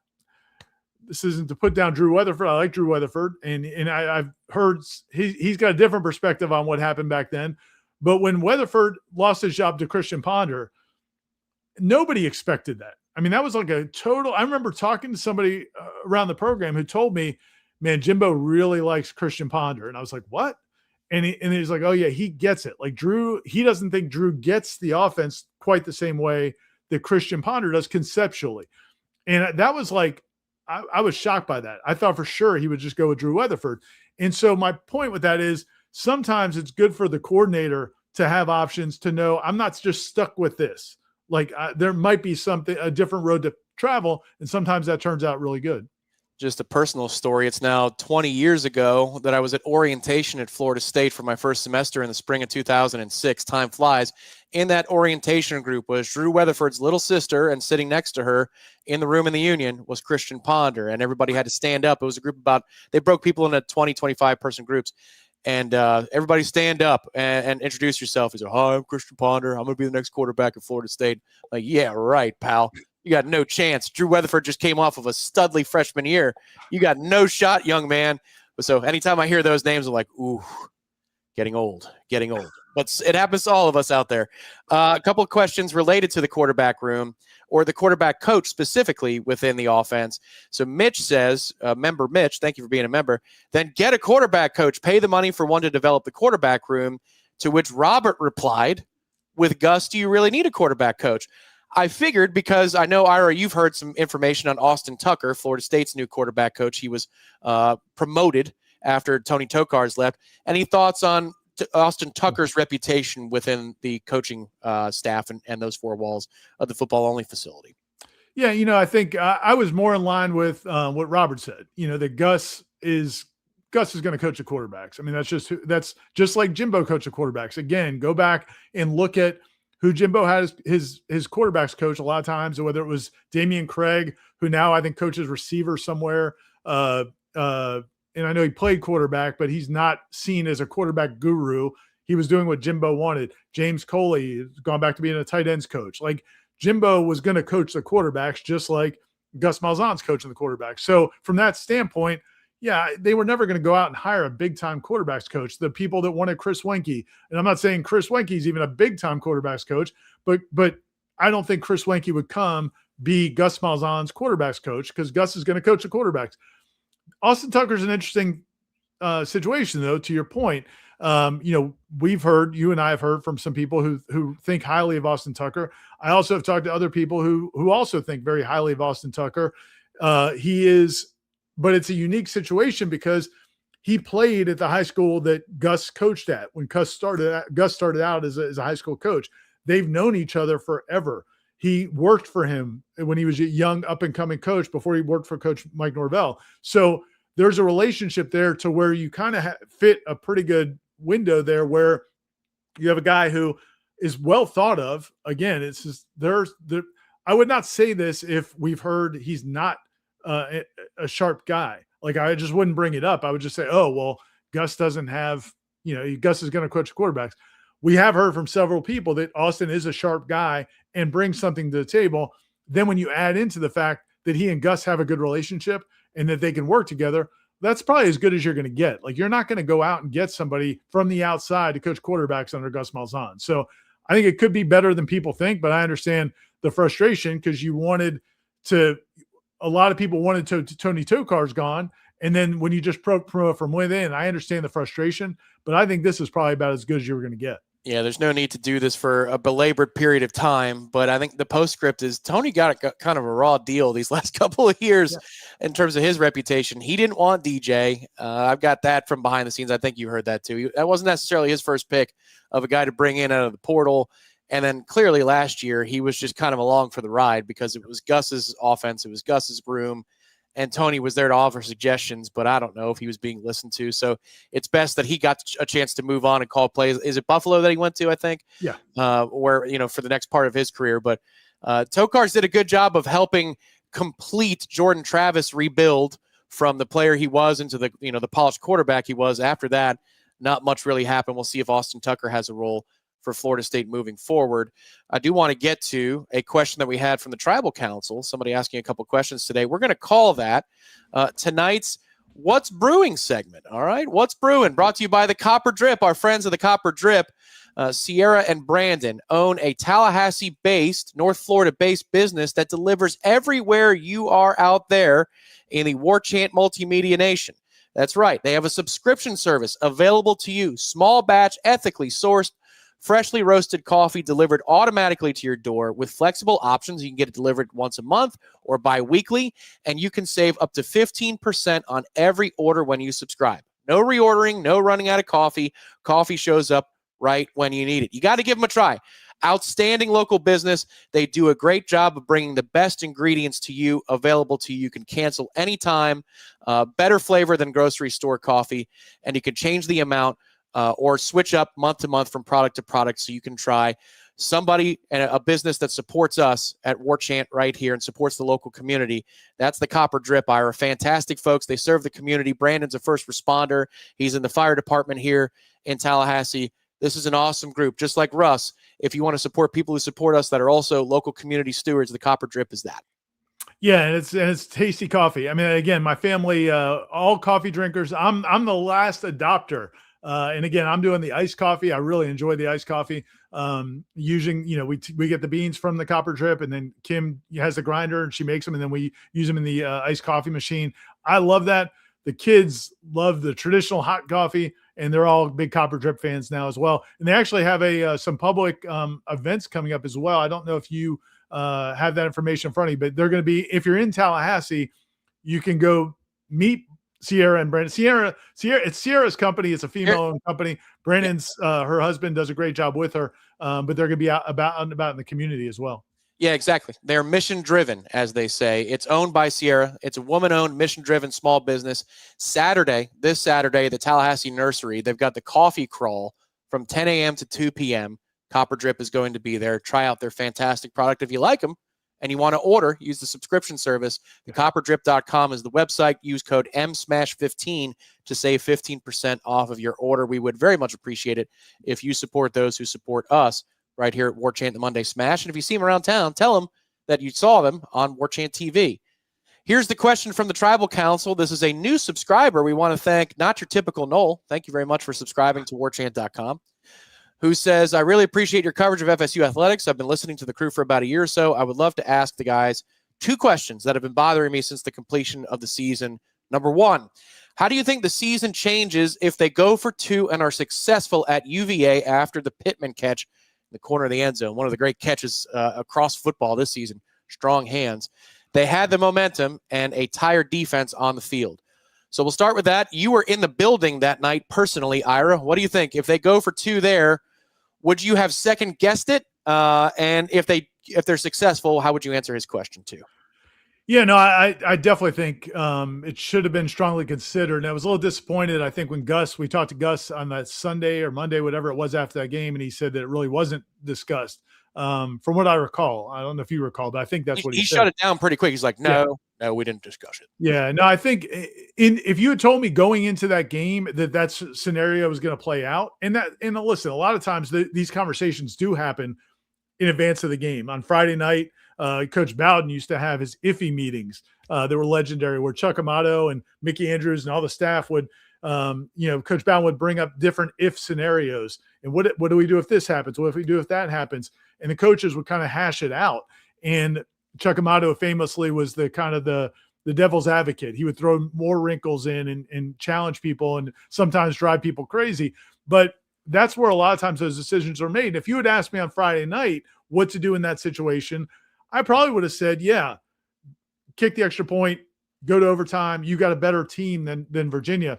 this isn't to put down Drew Weatherford. I like Drew Weatherford, and I've heard he's got a different perspective on what happened back then. But when Weatherford lost his job to Christian Ponder, nobody expected that. I mean, that was like a total. I remember talking to somebody around the program who told me, man, Jimbo really likes Christian Ponder. And I was like, what? And he's like, oh, yeah, he gets it. Like Drew, he doesn't think Drew gets the offense quite the same way that Christian Ponder does conceptually. And that was like, I was shocked by that. I thought for sure he would just go with Drew Weatherford. And so my point with that is sometimes it's good for the coordinator to have options to know I'm not just stuck with this. Like there might be a different road to travel. And sometimes that turns out really good. Just a personal story. It's now 20 years ago that I was at orientation at Florida State for my first semester in the spring of 2006. Time flies. In that orientation group was Drew Weatherford's little sister, and sitting next to her in the room in the Union was Christian Ponder, and everybody had to stand up. It was a group they broke people into 20, 25 person groups, and everybody stand up and introduce yourself. He's like, hi, I'm Christian Ponder. I'm going to be the next quarterback at Florida State. Like, yeah, right, pal. You got no chance. Drew Weatherford just came off of a studly freshman year. You got no shot, young man. So anytime I hear those names, I'm like, ooh, getting old. But it happens to all of us out there. A couple of questions related to the quarterback room or the quarterback coach specifically within the offense. So Mitch says, member Mitch, thank you for being a member, then get a quarterback coach, pay the money for one to develop the quarterback room, to which Robert replied, with Gus, do you really need a quarterback coach? I figured, because I know, Ira, you've heard some information on Austin Tucker, Florida State's new quarterback coach. He was promoted after Tony Tokar's left. Any thoughts on Austin Tucker's reputation within the coaching staff and those four walls of the football-only facility? Yeah, I think I was more in line with what Robert said. That Gus is going to coach the quarterbacks. I mean, that's just like Jimbo coached the quarterbacks. Again, go back and look at who Jimbo had his quarterbacks coach a lot of times, whether it was Damian Craig, who now I think coaches receiver somewhere. And I know he played quarterback, but he's not seen as a quarterback guru. He was doing what Jimbo wanted. James Coley has gone back to being a tight ends coach. Like Jimbo was going to coach the quarterbacks just like Gus Malzahn's coaching the quarterbacks. So from that standpoint, yeah, they were never going to go out and hire a big-time quarterbacks coach. The people that wanted Chris Wenke, and I'm not saying Chris Wenke is even a big-time quarterbacks coach, but I don't think Chris Wenke would come be Gus Malzahn's quarterbacks coach because Gus is going to coach the quarterbacks. Austin Tucker's an interesting situation, though, to your point. You and I have heard from some people who think highly of Austin Tucker. I also have talked to other people who also think very highly of Austin Tucker. But it's a unique situation because he played at the high school that Gus coached at when Gus started out as a high school coach. They've known each other forever. He worked for him when he was a young up-and-coming coach before he worked for Coach Mike Norvell. So there's a relationship there to where you kind of fit a pretty good window there where you have a guy who is well thought of. Again, it's just I would not say this if we've heard he's not a sharp guy. Like I just wouldn't bring it up. I would just say, oh, well, Gus doesn't have, Gus is going to coach quarterbacks. We have heard from several people that Austin is a sharp guy and brings something to the table. Then when you add into the fact that he and Gus have a good relationship and that they can work together, that's probably as good as you're going to get. Like you're not going to go out and get somebody from the outside to coach quarterbacks under Gus Malzahn. So I think it could be better than people think, but I understand the frustration because a lot of people wanted Tony Tokar's gone. And then when you just promote from within, I understand the frustration, but I think this is probably about as good as you were going to get. Yeah, there's no need to do this for a belabored period of time, but I think the postscript is Tony got kind of a raw deal these last couple of years in terms of his reputation. He didn't want DJ. I've got that from behind the scenes. I think you heard that too. That wasn't necessarily his first pick of a guy to bring in out of the portal. And then clearly last year, he was just kind of along for the ride because it was Gus's offense. It was Gus's room. And Tony was there to offer suggestions, but I don't know if he was being listened to. So it's best that he got a chance to move on and call plays. Is it Buffalo that he went to, I think? Yeah. Where, for the next part of his career. But Tokar's did a good job of helping complete Jordan Travis rebuild from the player he was into the, the polished quarterback he was. After that, not much really happened. We'll see if Austin Tucker has a role for Florida State moving forward. I do want to get to a question that we had from the Tribal Council, somebody asking a couple questions today. We're going to call that tonight's What's Brewing segment. All right, What's Brewing, brought to you by the Copper Drip. Our friends of the Copper Drip, Sierra and Brandon, own a Tallahassee-based, North Florida-based business that delivers everywhere you are out there in the Warchant Multimedia Nation. That's right. They have a subscription service available to you, small batch, ethically sourced, freshly roasted coffee delivered automatically to your door with flexible options. You can get it delivered once a month or bi-weekly, and you can save up to 15% on every order when you subscribe. No reordering, no running out of coffee. Coffee shows up right when you need it. You got to give them a try. Outstanding local business. They do a great job of bringing the best ingredients to you, available to you. You can cancel anytime. Better flavor than grocery store coffee, and you can change the amount or switch up month to month from product to product so you can try somebody and a business that supports us at Warchant right here and supports the local community. That's the Copper Drip. Ira, fantastic folks. They serve the community. Brandon's a first responder. He's in the fire department here in Tallahassee. This is an awesome group, just like Russ. If you want to support people who support us that are also local community stewards, the Copper Drip is that. Yeah, and it's tasty coffee. I mean, again, my family, all coffee drinkers. I'm the last adopter. And again, I'm doing the iced coffee. I really enjoy the iced coffee. Using, we get the beans from the Copper Drip, and then Kim has the grinder and she makes them, and then we use them in the iced coffee machine. I love that. The kids love the traditional hot coffee, and they're all big Copper Drip fans now as well. And they actually have some public events coming up as well. I don't know if you have that information in front of you, but they're going to be, if you're in Tallahassee, you can go meet Sierra and Brandon. Sierra, it's Sierra's company. It's a female-owned company. Brandon's her husband does a great job with her, but they're going to be out and about in the community as well. Yeah, exactly. They're mission-driven, as they say. It's owned by Sierra. It's a woman-owned, mission-driven small business. This Saturday, the Tallahassee Nursery, they've got the coffee crawl from 10 a.m. to 2 p.m. Copper Drip is going to be there. Try out their fantastic product if you like them, and you want to order, use the subscription service. Thecopperdrip.com is the website. Use code MSMASH15 to save 15% off of your order. We would very much appreciate it if you support those who support us right here at Warchant the Monday Smash. And if you see them around town, tell them that you saw them on Warchant TV. Here's the question from the Tribal Council. This is a new subscriber. We want to thank not your typical Nole. Thank you very much for subscribing to warchant.com. Who says, I really appreciate your coverage of FSU athletics. I've been listening to the crew for about a year or so. I would love to ask the guys 2 questions that have been bothering me since the completion of the season. Number 1, how do you think the season changes if they go for 2 and are successful at UVA after the Pittman catch in the corner of the end zone? One of the great catches across football this season. Strong hands. They had the momentum and a tired defense on the field. So we'll start with that. You were in the building that night personally, Ira. What do you think? If they go for 2 there, would you have second guessed it? And if they're successful, how would you answer his question too? Yeah, no, I definitely think it should have been strongly considered. And I was a little disappointed. I think when we talked to Gus on that Sunday or Monday, whatever it was after that game, and he said that it really wasn't discussed. From what I recall, I don't know if you recall, but I think that's what he said. Shut it down pretty quick. He's like, no, we didn't discuss it. Yeah, no, I think if you had told me going into that game that scenario was going to play out, and listen, a lot of times these conversations do happen in advance of the game. On Friday night, Coach Bowden used to have his iffy meetings. They were legendary, where Chuck Amato and Mickey Andrews and all the staff would, Coach Bowden would bring up different if scenarios. And what do we do if this happens? What if we do if that happens? And the coaches would kind of hash it out. And Chuck Amato famously was the kind of the devil's advocate. He would throw more wrinkles in and challenge people and sometimes drive people crazy. But that's where a lot of times those decisions are made. If you had asked me on Friday night what to do in that situation, I probably would have said, yeah, kick the extra point, go to overtime. You got a better team than Virginia.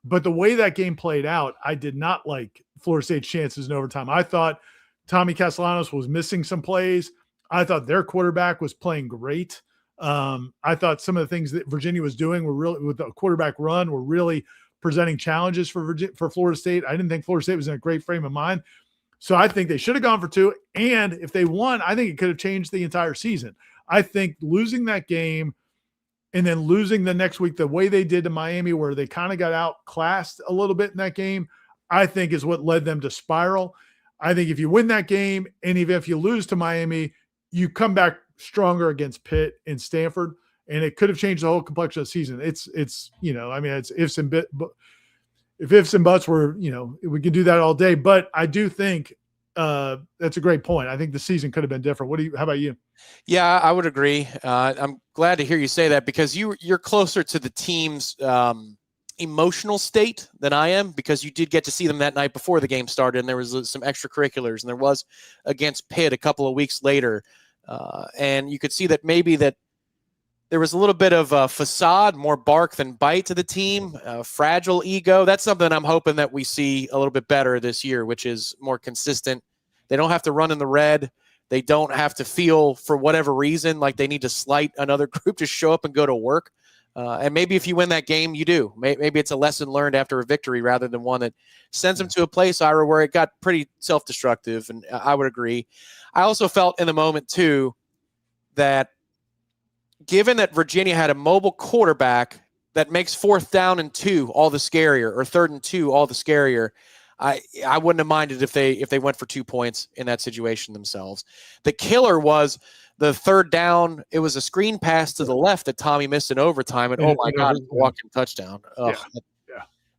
But the way that game played out, I did not like Florida State's chances in overtime. I thought Tommy Castellanos was missing some plays. I thought their quarterback was playing great. I thought some of the things that Virginia was doing were really, with the quarterback run, were really presenting challenges for Florida State. I didn't think Florida State was in a great frame of mind. So I think they should have gone for 2. And if they won, I think it could have changed the entire season. I think losing that game and then losing the next week the way they did to Miami, where they kind of got outclassed a little bit in that game, I think is what led them to spiral. I think if you win that game, and even if you lose to Miami, you come back stronger against Pitt and Stanford, and it could have changed the whole complexion of the season. It's it's ifs and buts were, we could do that all day. But I do think that's a great point. I think the season could have been different. How about you? Yeah, I would agree. I'm glad to hear you say that, because you're closer to the team's emotional state than I am, because you did get to see them that night before the game started, and there was some extracurriculars, and there was against Pitt a couple of weeks later. And you could see that maybe that there was a little bit of a facade, more bark than bite to the team, fragile ego. That's something I'm hoping that we see a little bit better this year, which is more consistent. They don't have to run in the red. They don't have to feel, for whatever reason, like they need to slight another group to show up and go to work. And maybe if you win that game, you do. Maybe it's a lesson learned after a victory rather than one that sends them to a place, Ira, where it got pretty self-destructive, and I would agree. I also felt in the moment, too, that given that Virginia had a mobile quarterback that makes 4th down and 2 all the scarier, or 3rd and 2 all the scarier, I wouldn't have minded if they went for 2 points in that situation themselves. The killer was the 3rd down. It was a screen pass to the left that Tommy missed in overtime, and oh my God, it's a walk-in touchdown. Ugh,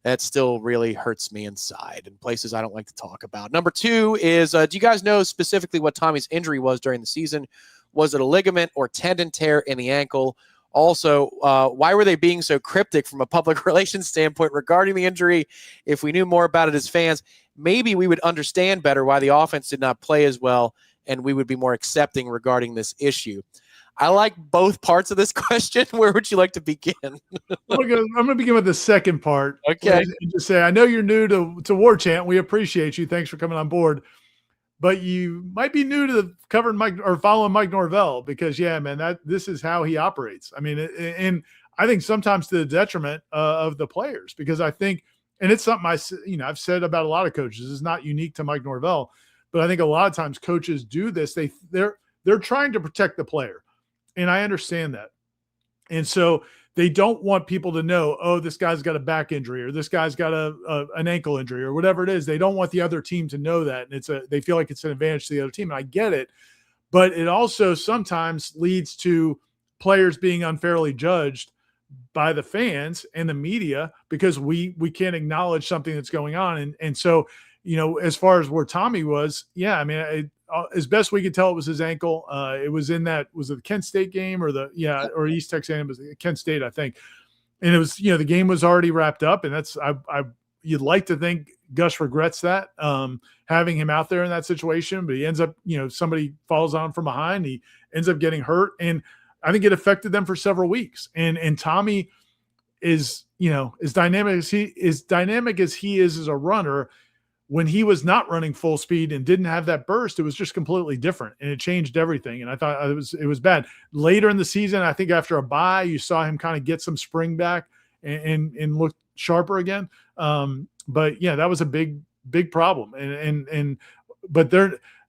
that still really hurts me inside in places I don't like to talk about. Number 2 is, do you guys know specifically what Tommy's injury was during the season? Was it a ligament or tendon tear in the ankle? Also, why were they being so cryptic from a public relations standpoint regarding the injury? If we knew more about it as fans, maybe we would understand better why the offense did not play as well, and we would be more accepting regarding this issue. I like both parts of this question. Where would you like to begin? I'm going to begin with the second part. Okay. And just say, I know you're new to Warchant. We appreciate you. Thanks for coming on board. But you might be new to covering Mike or following Mike Norvell, because, yeah, man, this is how he operates. I mean, and I think sometimes to the detriment of the players, because I think, and it's something I've said about a lot of coaches. It's not unique to Mike Norvell, but I think a lot of times coaches do this. they're trying to protect the player. And I understand that. And so they don't want people to know, oh, this guy's got a back injury or this guy's got an ankle injury or whatever it is. They don't want the other team to know that. And they feel like it's an advantage to the other team. And I get it. But it also sometimes leads to players being unfairly judged by the fans and the media because we can't acknowledge something that's going on. And so, as far as where Tommy was, yeah, I mean, as best we could tell, it was his ankle. It was in was it the Kent State game or or East Texas A&M? Was Kent State, I think. And it was, the game was already wrapped up, and that's you'd like to think Gus regrets that, having him out there in that situation, but he ends up, somebody falls on from behind, he ends up getting hurt, and I think it affected them for several weeks. And Tommy is, as dynamic as he is as a runner. When he was not running full speed and didn't have that burst, it was just completely different, and it changed everything. And I thought it was bad. Later in the season, I think after a bye, you saw him kind of get some spring back and look sharper again. But yeah, that was a big problem. But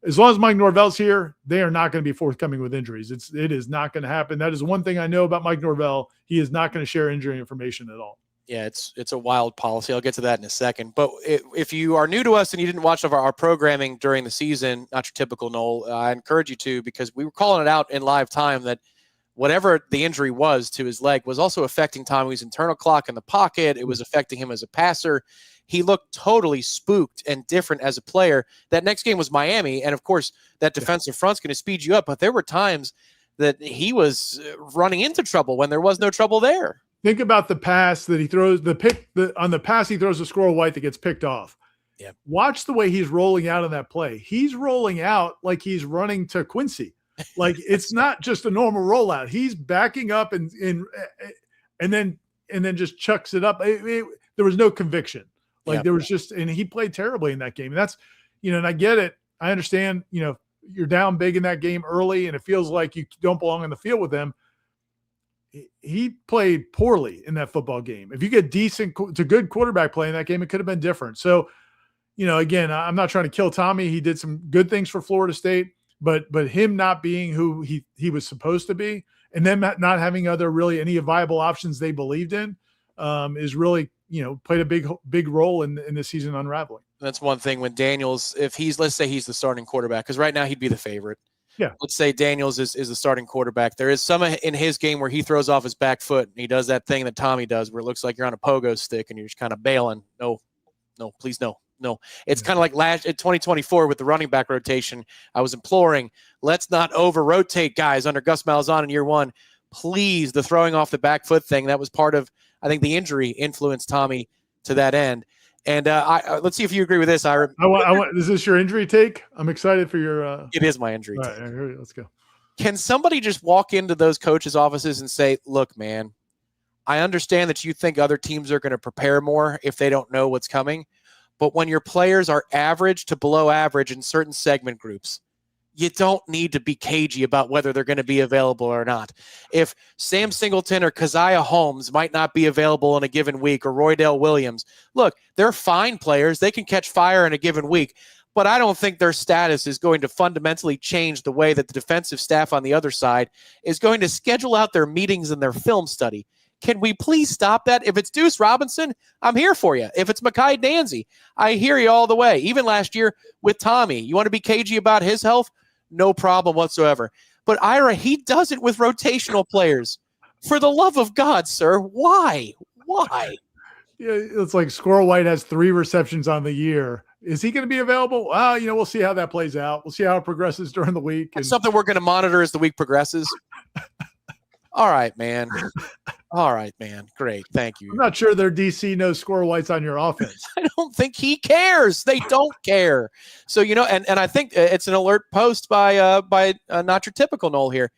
as long as Mike Norvell's here, they are not going to be forthcoming with injuries. It is not going to happen. That is one thing I know about Mike Norvell. He is not going to share injury information at all. Yeah, it's a wild policy. I'll get to that in a second. But if you are new to us and you didn't watch our programming during the season, not your typical Nole, I encourage you to, because we were calling it out in live time that whatever the injury was to his leg was also affecting Tommy's internal clock in the pocket. It was affecting him as a passer. He looked totally spooked and different as a player. That next game was Miami, and of course, that defensive front's going to speed you up. But there were times that he was running into trouble when there was no trouble there. Think about the pass that he throws, on the pass he throws to Squirrel White that gets picked off. Yeah. Watch the way he's rolling out on that play. He's rolling out like he's running to Quincy. Like it's not just a normal rollout. He's backing up and then just chucks it up. There was no conviction. There was just, and he played terribly in that game. And that's, and I get it. I understand, you're down big in that game early and it feels like you don't belong on the field with them. He played poorly in that football game. If you get decent to good quarterback play in that game, it could have been different. So, again, I'm not trying to kill Tommy. He did some good things for Florida State, but him not being who he was supposed to be, and then not having any viable options they believed in, is really, played a big role in this season unraveling. That's one thing when Daniels, let's say he's the starting quarterback, because right now he'd be the favorite. Yeah. Let's say Daniels is the starting quarterback. There is some in his game where he throws off his back foot and he does that thing that Tommy does where it looks like you're on a pogo stick and you're just kind of bailing. No, please, no. It's kind of like in 2024 with the running back rotation. I was imploring, let's not over-rotate guys under Gus Malzahn in year one. Please, the throwing off the back foot thing, that was part of, I think, the injury influenced Tommy to that end. And let's see if you agree with this, Ira. Is this your injury take? I'm excited for your. It is my injury take. All right, let's go. Can somebody just walk into those coaches' offices and say, look, man, I understand that you think other teams are going to prepare more if they don't know what's coming. But when your players are average to below average in certain segment groups, you don't need to be cagey about whether they're going to be available or not. If Sam Singleton or Keziah Holmes might not be available in a given week, or Roydell Williams, look, they're fine players. They can catch fire in a given week, but I don't think their status is going to fundamentally change the way that the defensive staff on the other side is going to schedule out their meetings and their film study. Can we please stop that? If it's Deuce Robinson, I'm here for you. If it's Mekhi Danzy, I hear you all the way. Even last year with Tommy, you want to be cagey about his health? No problem whatsoever. But Ira, he does it with rotational players. For the love of God, sir, why? Why? Yeah, it's like Squirrel White has 3 receptions on the year. Is he going to be available? Well, we'll see how that plays out. We'll see how it progresses during the week. That's something we're going to monitor as the week progresses. All right, man. Great. Thank you. I'm not sure their DC knows Squirrel White's on your offense. I don't think he cares. They don't care. So, and I think it's an alert post by not your typical Nole here.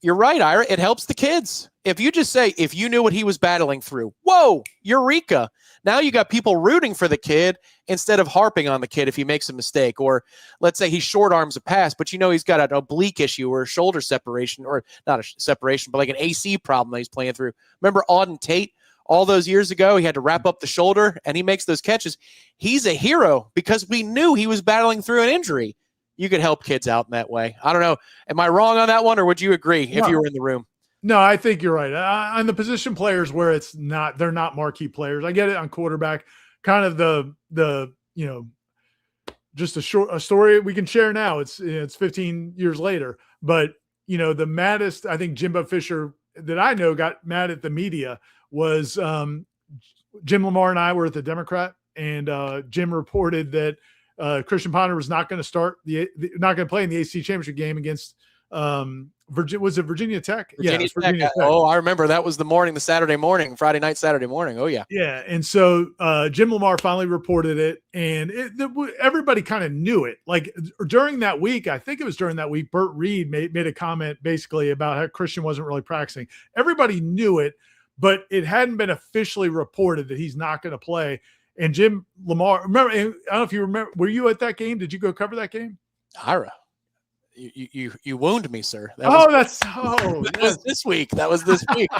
You're right, Ira. It helps the kids. If you just say, if you knew what he was battling through, whoa, eureka. Now you got people rooting for the kid instead of harping on the kid if he makes a mistake. Or let's say he short arms a pass, but he's got an oblique issue or a shoulder separation, or not a separation, but like an AC problem that he's playing through. Remember Auden Tate? All those years ago, he had to wrap up the shoulder and he makes those catches. He's a hero because we knew he was battling through an injury. you could help kids out in that way. I don't know. Am I wrong on that one, or would you agree if you were in the room? No, I think you're right. On the position players where they're not marquee players. I get it on quarterback, kind of the just a story we can share now. It's 15 years later, but the maddest, I think Jimbo Fisher that I know got mad at the media was Jim Lamar and I were at the Democrat, and Jim reported that Christian Ponder was not going to start not going to play in the ACC championship game against Virginia Tech? Virginia Virginia Tech. Tech. Oh, I remember that was Friday night, Saturday morning. Oh yeah. Yeah. And so Jim Lamar finally reported it, and everybody kind of knew it. Like during that week, I think it was during that week, Burt Reed made a comment basically about how Christian wasn't really practicing. Everybody knew it, but it hadn't been officially reported that he's not going to play. And Jim Lamar, remember, I don't know if you remember, were you at that game? Did you go cover that game? Ira. You wound me, sir. That was this week. That was this week.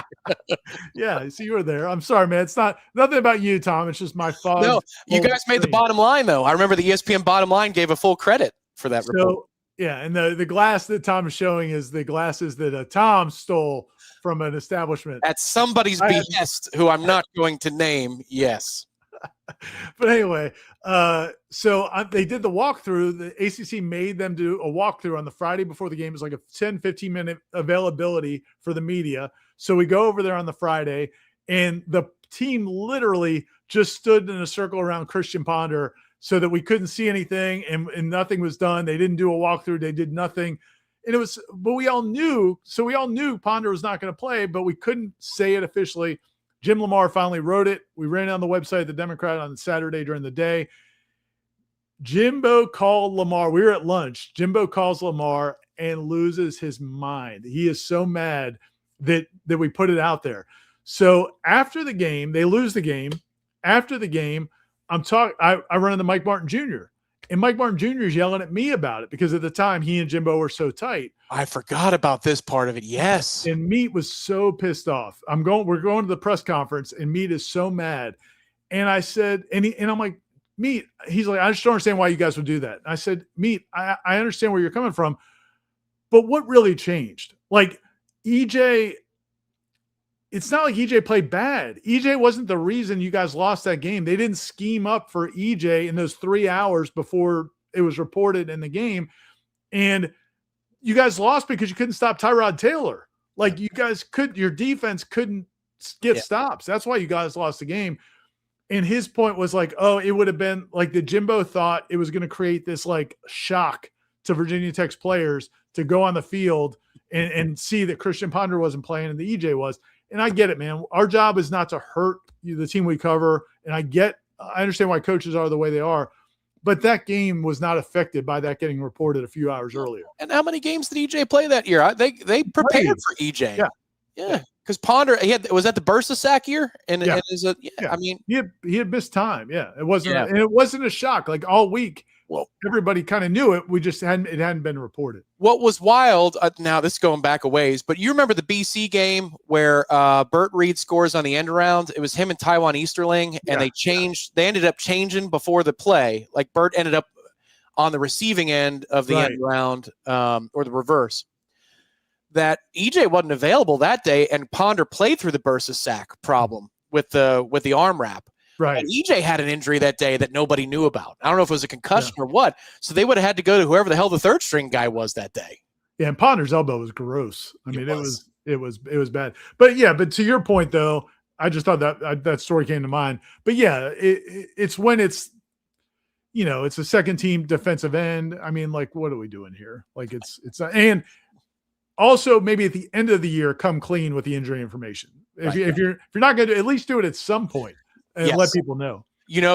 Yeah, so you were there. I'm sorry, man. It's nothing about you, Tom. It's just my fault. No, you guys made the bottom line, though. I remember the ESPN bottom line gave a full credit for that report. Yeah, and the glass that Tom is showing is the glasses that Tom stole from an establishment at somebody's behest, who I'm not going to name. Yes. But anyway, so they did the walkthrough. The ACC made them do a walkthrough on the Friday before the game. It was like a 10, 15-minute availability for the media. So we go over there on the Friday, and the team literally just stood in a circle around Christian Ponder so that we couldn't see anything, and nothing was done. They didn't do a walkthrough. They did nothing. And but we all knew Ponder was not going to play, but we couldn't say it officially. Jim Lamar finally wrote it. We ran it on the website of the Democrat on Saturday during the day. Jimbo called Lamar. We were at lunch. Jimbo calls Lamar and loses his mind. He is so mad that we put it out there. So after the game, they lose the game. After the game, I run into Mike Martin Jr. And Mike Martin Jr. is yelling at me about it because at the time he and Jimbo were so tight. I forgot about this part of it. Yes. And Meat was so pissed off. We're going to the press conference, and Meat is so mad. And I said, and I'm like, Meat, he's like, I just don't understand why you guys would do that. And I said, Meat, I understand where you're coming from, but what really changed? Like EJ, it's not like EJ played bad. EJ wasn't the reason you guys lost that game. They didn't scheme up for EJ in those 3 hours before it was reported in the game. And you guys lost because you couldn't stop Tyrod Taylor. Like your defense couldn't get stops. That's why you guys lost the game. And his point was like, oh, it would have been like the Jimbo thought it was going to create this like shock to Virginia Tech's players to go on the field and see that Christian Ponder wasn't playing and the EJ was. And I get it, man. Our job is not to hurt the team we cover. And I understand why coaches are the way they are. But that game was not affected by that getting reported a few hours earlier. And how many games did EJ play that year? They prepared for EJ. Yeah. Because Ponder, was that the Bursa sack year? I mean, he had missed time. Yeah, it wasn't, and it wasn't a shock. Like all week, everybody kind of knew it. We just hadn't been reported. What was wild? Now this is going back a ways, but you remember the BC game where Burt Reed scores on the end around? It was him and Taiwan Easterling, and they changed. They ended up changing before the play. Like Burt ended up on the receiving end of the end around, or the reverse. That EJ wasn't available that day, and Ponder played through the Bursa sack problem with the arm wrap. Right. And EJ had an injury that day that nobody knew about. I don't know if it was a concussion or what. So they would have had to go to whoever the hell the third string guy was that day. Yeah, and Ponder's elbow was gross. I mean, it was bad. But to your point though, I just thought that story came to mind. But yeah, it's when it's a second team defensive end. I mean, like, what are we doing here? Like it's and also maybe at the end of the year, come clean with the injury information. If you're not going to at least do it at some point. And let people know.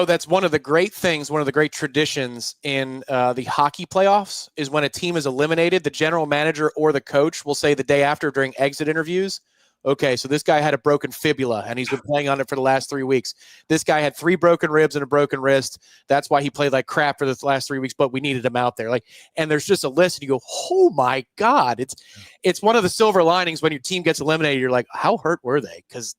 That's one of the great things, one of the great traditions in the hockey playoffs is when a team is eliminated, the general manager or the coach will say the day after during exit interviews, okay, so this guy had a broken fibula and he's been playing on it for the last 3 weeks. This guy had 3 broken ribs and a broken wrist. That's why he played like crap for the last 3 weeks, but we needed him out there. And there's just a list and you go, oh my God. It's one of the silver linings when your team gets eliminated. You're like, how hurt were they? Because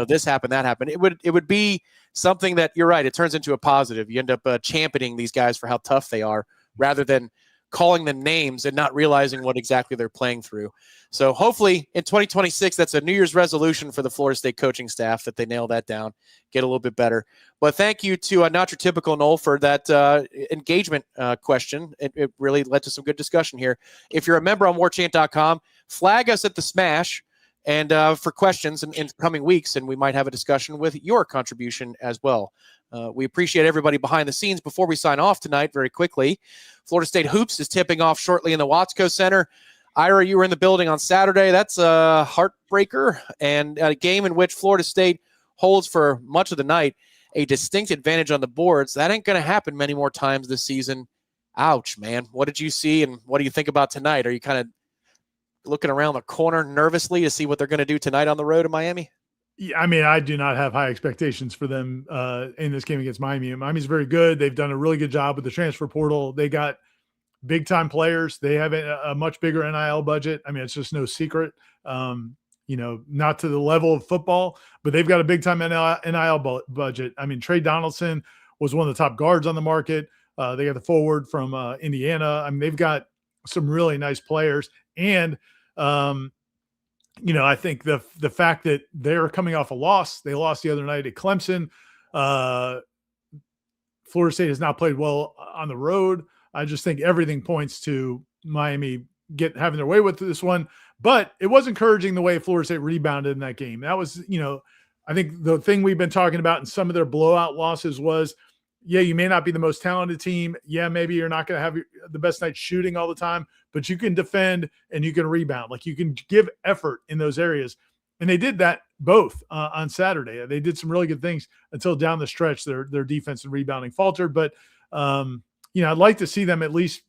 this happened, that happened. It would be something that, you're right, it turns into a positive. You end up championing these guys for how tough they are rather than calling the names and not realizing what exactly they're playing through. So hopefully in 2026, that's a New Year's resolution for the Florida State coaching staff, that they nail that down, get a little bit better. But thank you to Not Your Typical Nole for that engagement question. It really led to some good discussion here. If you're a member on warchant.com, flag us at the Smash and for questions in coming weeks, and we might have a discussion with your contribution as well. We appreciate everybody behind the scenes. Before we sign off tonight, very quickly, Florida State Hoops is tipping off shortly in the Watsco Center. Ira, you were in the building on Saturday. That's a heartbreaker, and a game in which Florida State holds for much of the night a distinct advantage on the boards. That ain't going to happen many more times this season. Ouch, man. What did you see, and what do you think about tonight? Are you kind of looking around the corner nervously to see what they're going to do tonight on the road in Miami? Yeah, I mean, I do not have high expectations for them in this game against Miami. Miami's very good. They've done a really good job with the transfer portal. They got big-time players. They have a much bigger NIL budget. I mean, it's just no secret. Not to the level of football, but they've got a big-time NIL budget. I mean, Trey Donaldson was one of the top guards on the market. They got the forward from Indiana. I mean, they've got some really nice players. And, I think the fact that they're coming off a loss, they lost the other night at Clemson. Florida State has not played well on the road. I just think everything points to Miami having their way with this one. But it was encouraging the way Florida State rebounded in that game. That was, I think the thing we've been talking about in some of their blowout losses was, yeah, you may not be the most talented team. Yeah, maybe you're not going to have the best night shooting all the time, but you can defend and you can rebound. Like, you can give effort in those areas. And they did that both on Saturday. They did some really good things until down the stretch. Their defense and rebounding faltered. But, I'd like to see them at least.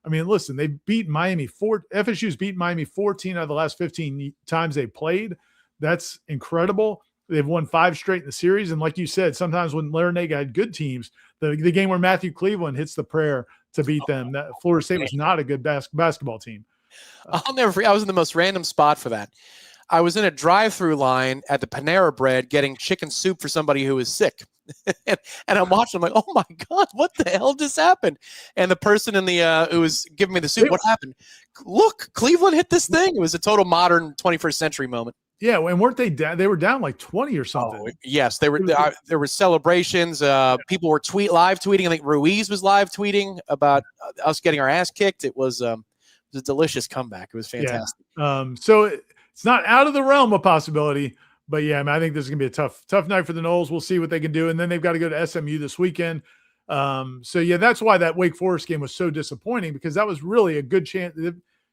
I mean, listen, they beat Miami. FSU's beat Miami 14 out of the last 15 times they played. That's incredible. They've won 5 straight in the series. And like you said, sometimes when Larinaga had good teams, the game where Matthew Cleveland hits the prayer to beat them, that Florida State was not a good basketball team. I'll never forget. I was in the most random spot for that. I was in a drive-through line at the Panera Bread getting chicken soup for somebody who was sick. and I'm watching. I'm like, oh my God, what the hell just happened? And the person in the who was giving me the soup, what happened? Look, Cleveland hit this thing. It was a total modern 21st century moment. Yeah, and weren't they down? They were down like 20 or something. Oh, yes, they were. There were celebrations. People were live tweeting. I think Ruiz was live tweeting about us getting our ass kicked. It was a delicious comeback. It was fantastic. Yeah. So it's not out of the realm of possibility. But yeah, I think this is going to be a tough night for the Noles. We'll see what they can do. And then they've got to go to SMU this weekend. So yeah, that's why that Wake Forest game was so disappointing, because that was really a good chance.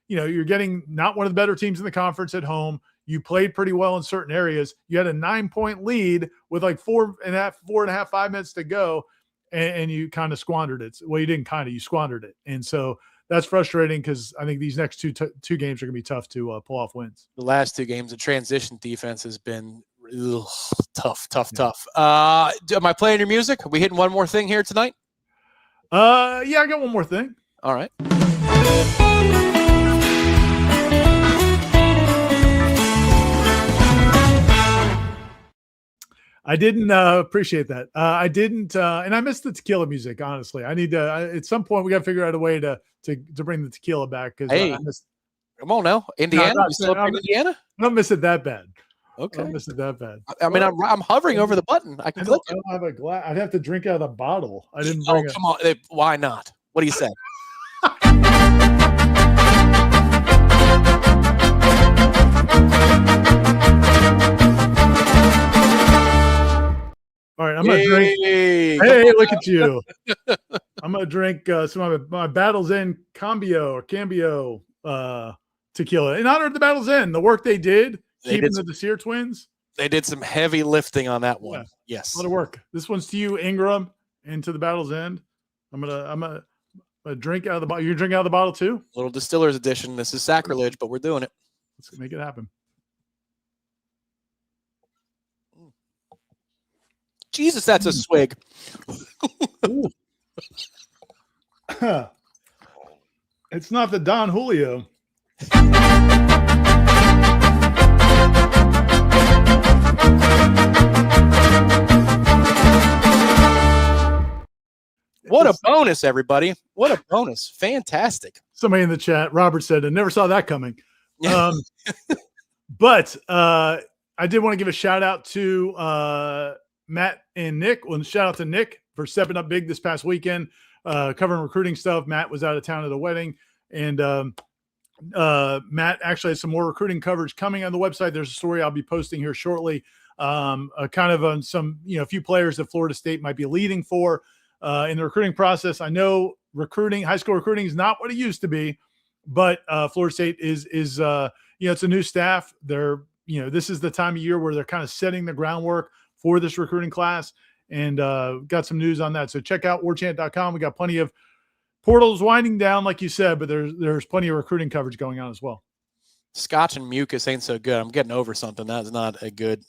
You're getting not one of the better teams in the conference at home. You played pretty well in certain areas. You had a 9-point lead with like 4.5, 5 minutes to go. And you kind of squandered it. Well, you didn't you squandered it. And so that's frustrating, because I think these next two games are going to be tough to pull off wins. The last 2 games, the transition defense has been tough. Am I playing your music? Are we hitting one more thing here tonight? Yeah, I got one more thing. All right. I didn't appreciate that. I didn't, and I missed the tequila music. Honestly, I need to. At some point, we got to figure out a way to bring the tequila back. Because come on now, Indiana. You still in Indiana? I don't miss it that bad. Okay, I don't miss it that bad. I mean, I'm hovering over the button. I don't have a glass. I'd have to drink out of the bottle. I didn't. Come on. Why not? What do you say? All right, I'm going to drink. Hey, look at you. I'm going to drink some of my Battle's End Cambio tequila in honor of the Battle's End, the work they did, keeping the Desir twins. They did some heavy lifting on that one. Yeah, yes. A lot of work. This one's to you, Ingram, and to the Battle's End. I'm gonna drink out of the bottle. You're drinking out of the bottle too? Little distiller's edition. This is sacrilege, but we're doing it. Let's make it happen. Jesus, that's a swig. It's not the Don Julio. What a bonus, everybody. What a bonus. Fantastic. Somebody in the chat, Robert said, I never saw that coming. But I did want to give a shout out to Matt and Nick. Well, shout out to Nick for stepping up big this past weekend, covering recruiting stuff. Matt was out of town at the wedding, and Matt actually has some more recruiting coverage coming on the website. There's a story I'll be posting here shortly, kind of on some, a few players that Florida State might be leading for in the recruiting process. I know high school recruiting is not what it used to be, but Florida State is it's a new staff. They're, this is the time of year where they're kind of setting the groundwork for this recruiting class, and got some news on that. So check out warchant.com. We got plenty of portals winding down, like you said, but there's plenty of recruiting coverage going on as well. Scotch and mucus ain't so good. I'm getting over something. That's not a good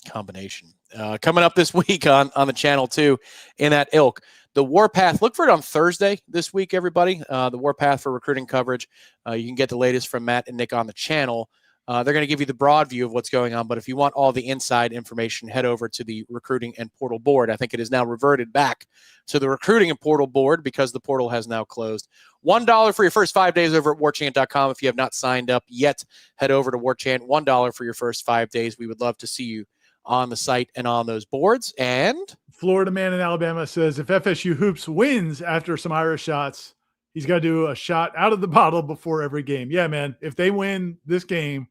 combination. Coming up this week on the channel too, in that ilk, the Warpath. Look for it on Thursday this week, everybody. The Warpath for recruiting coverage. You can get the latest from Matt and Nick on the channel. They're going to give you the broad view of what's going on, but if you want all the inside information, head over to the recruiting and portal board. I think it is now reverted back to the recruiting and portal board because the portal has now closed. $1 for your first 5 days over at warchant.com. If you have not signed up yet, head over to Warchant. $1 for your first 5 days. We would love to see you on the site and on those boards. And Florida man in Alabama says if FSU Hoops wins after some Irish shots, he's got to do a shot out of the bottle before every game. Yeah, man. If they win this game,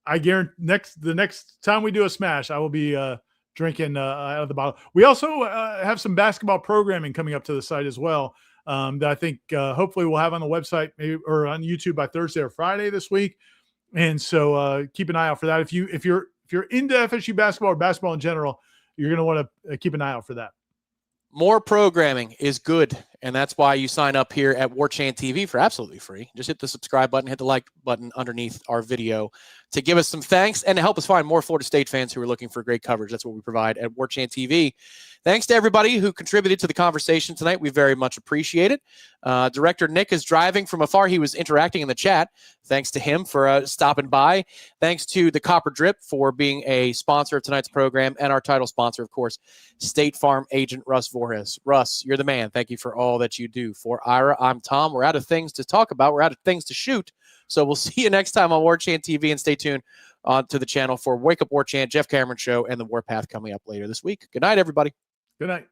I guarantee the next time we do a smash, I will be drinking out of the bottle. We also have some basketball programming coming up to the site as well that I think hopefully we'll have on the website maybe, or on YouTube by Thursday or Friday this week. And so keep an eye out for that. If you're into FSU basketball or basketball in general, you're going to want to keep an eye out for that. more programming is good, and that's why you sign up here at Warchant TV for absolutely free. Just hit the subscribe button, hit the like button underneath our video to give us some thanks and to help us find more Florida State fans who are looking for great coverage. That's what we provide at Warchant TV. Thanks to everybody who contributed to the conversation tonight. We very much appreciate it. Director Nick is driving from afar. He was interacting in the chat. Thanks to him for stopping by. Thanks to the Copper Drip for being a sponsor of tonight's program, and our title sponsor, of course, State Farm agent Russ Voorhees. Russ, you're the man. Thank you for all that you do. For Ira, I'm Tom. We're out of things to talk about. We're out of things to shoot. So we'll see you next time on Warchant TV, and stay tuned to the channel for Wake Up Warchant, Jeff Cameron Show, and the Warpath coming up later this week. Good night, everybody. Good night.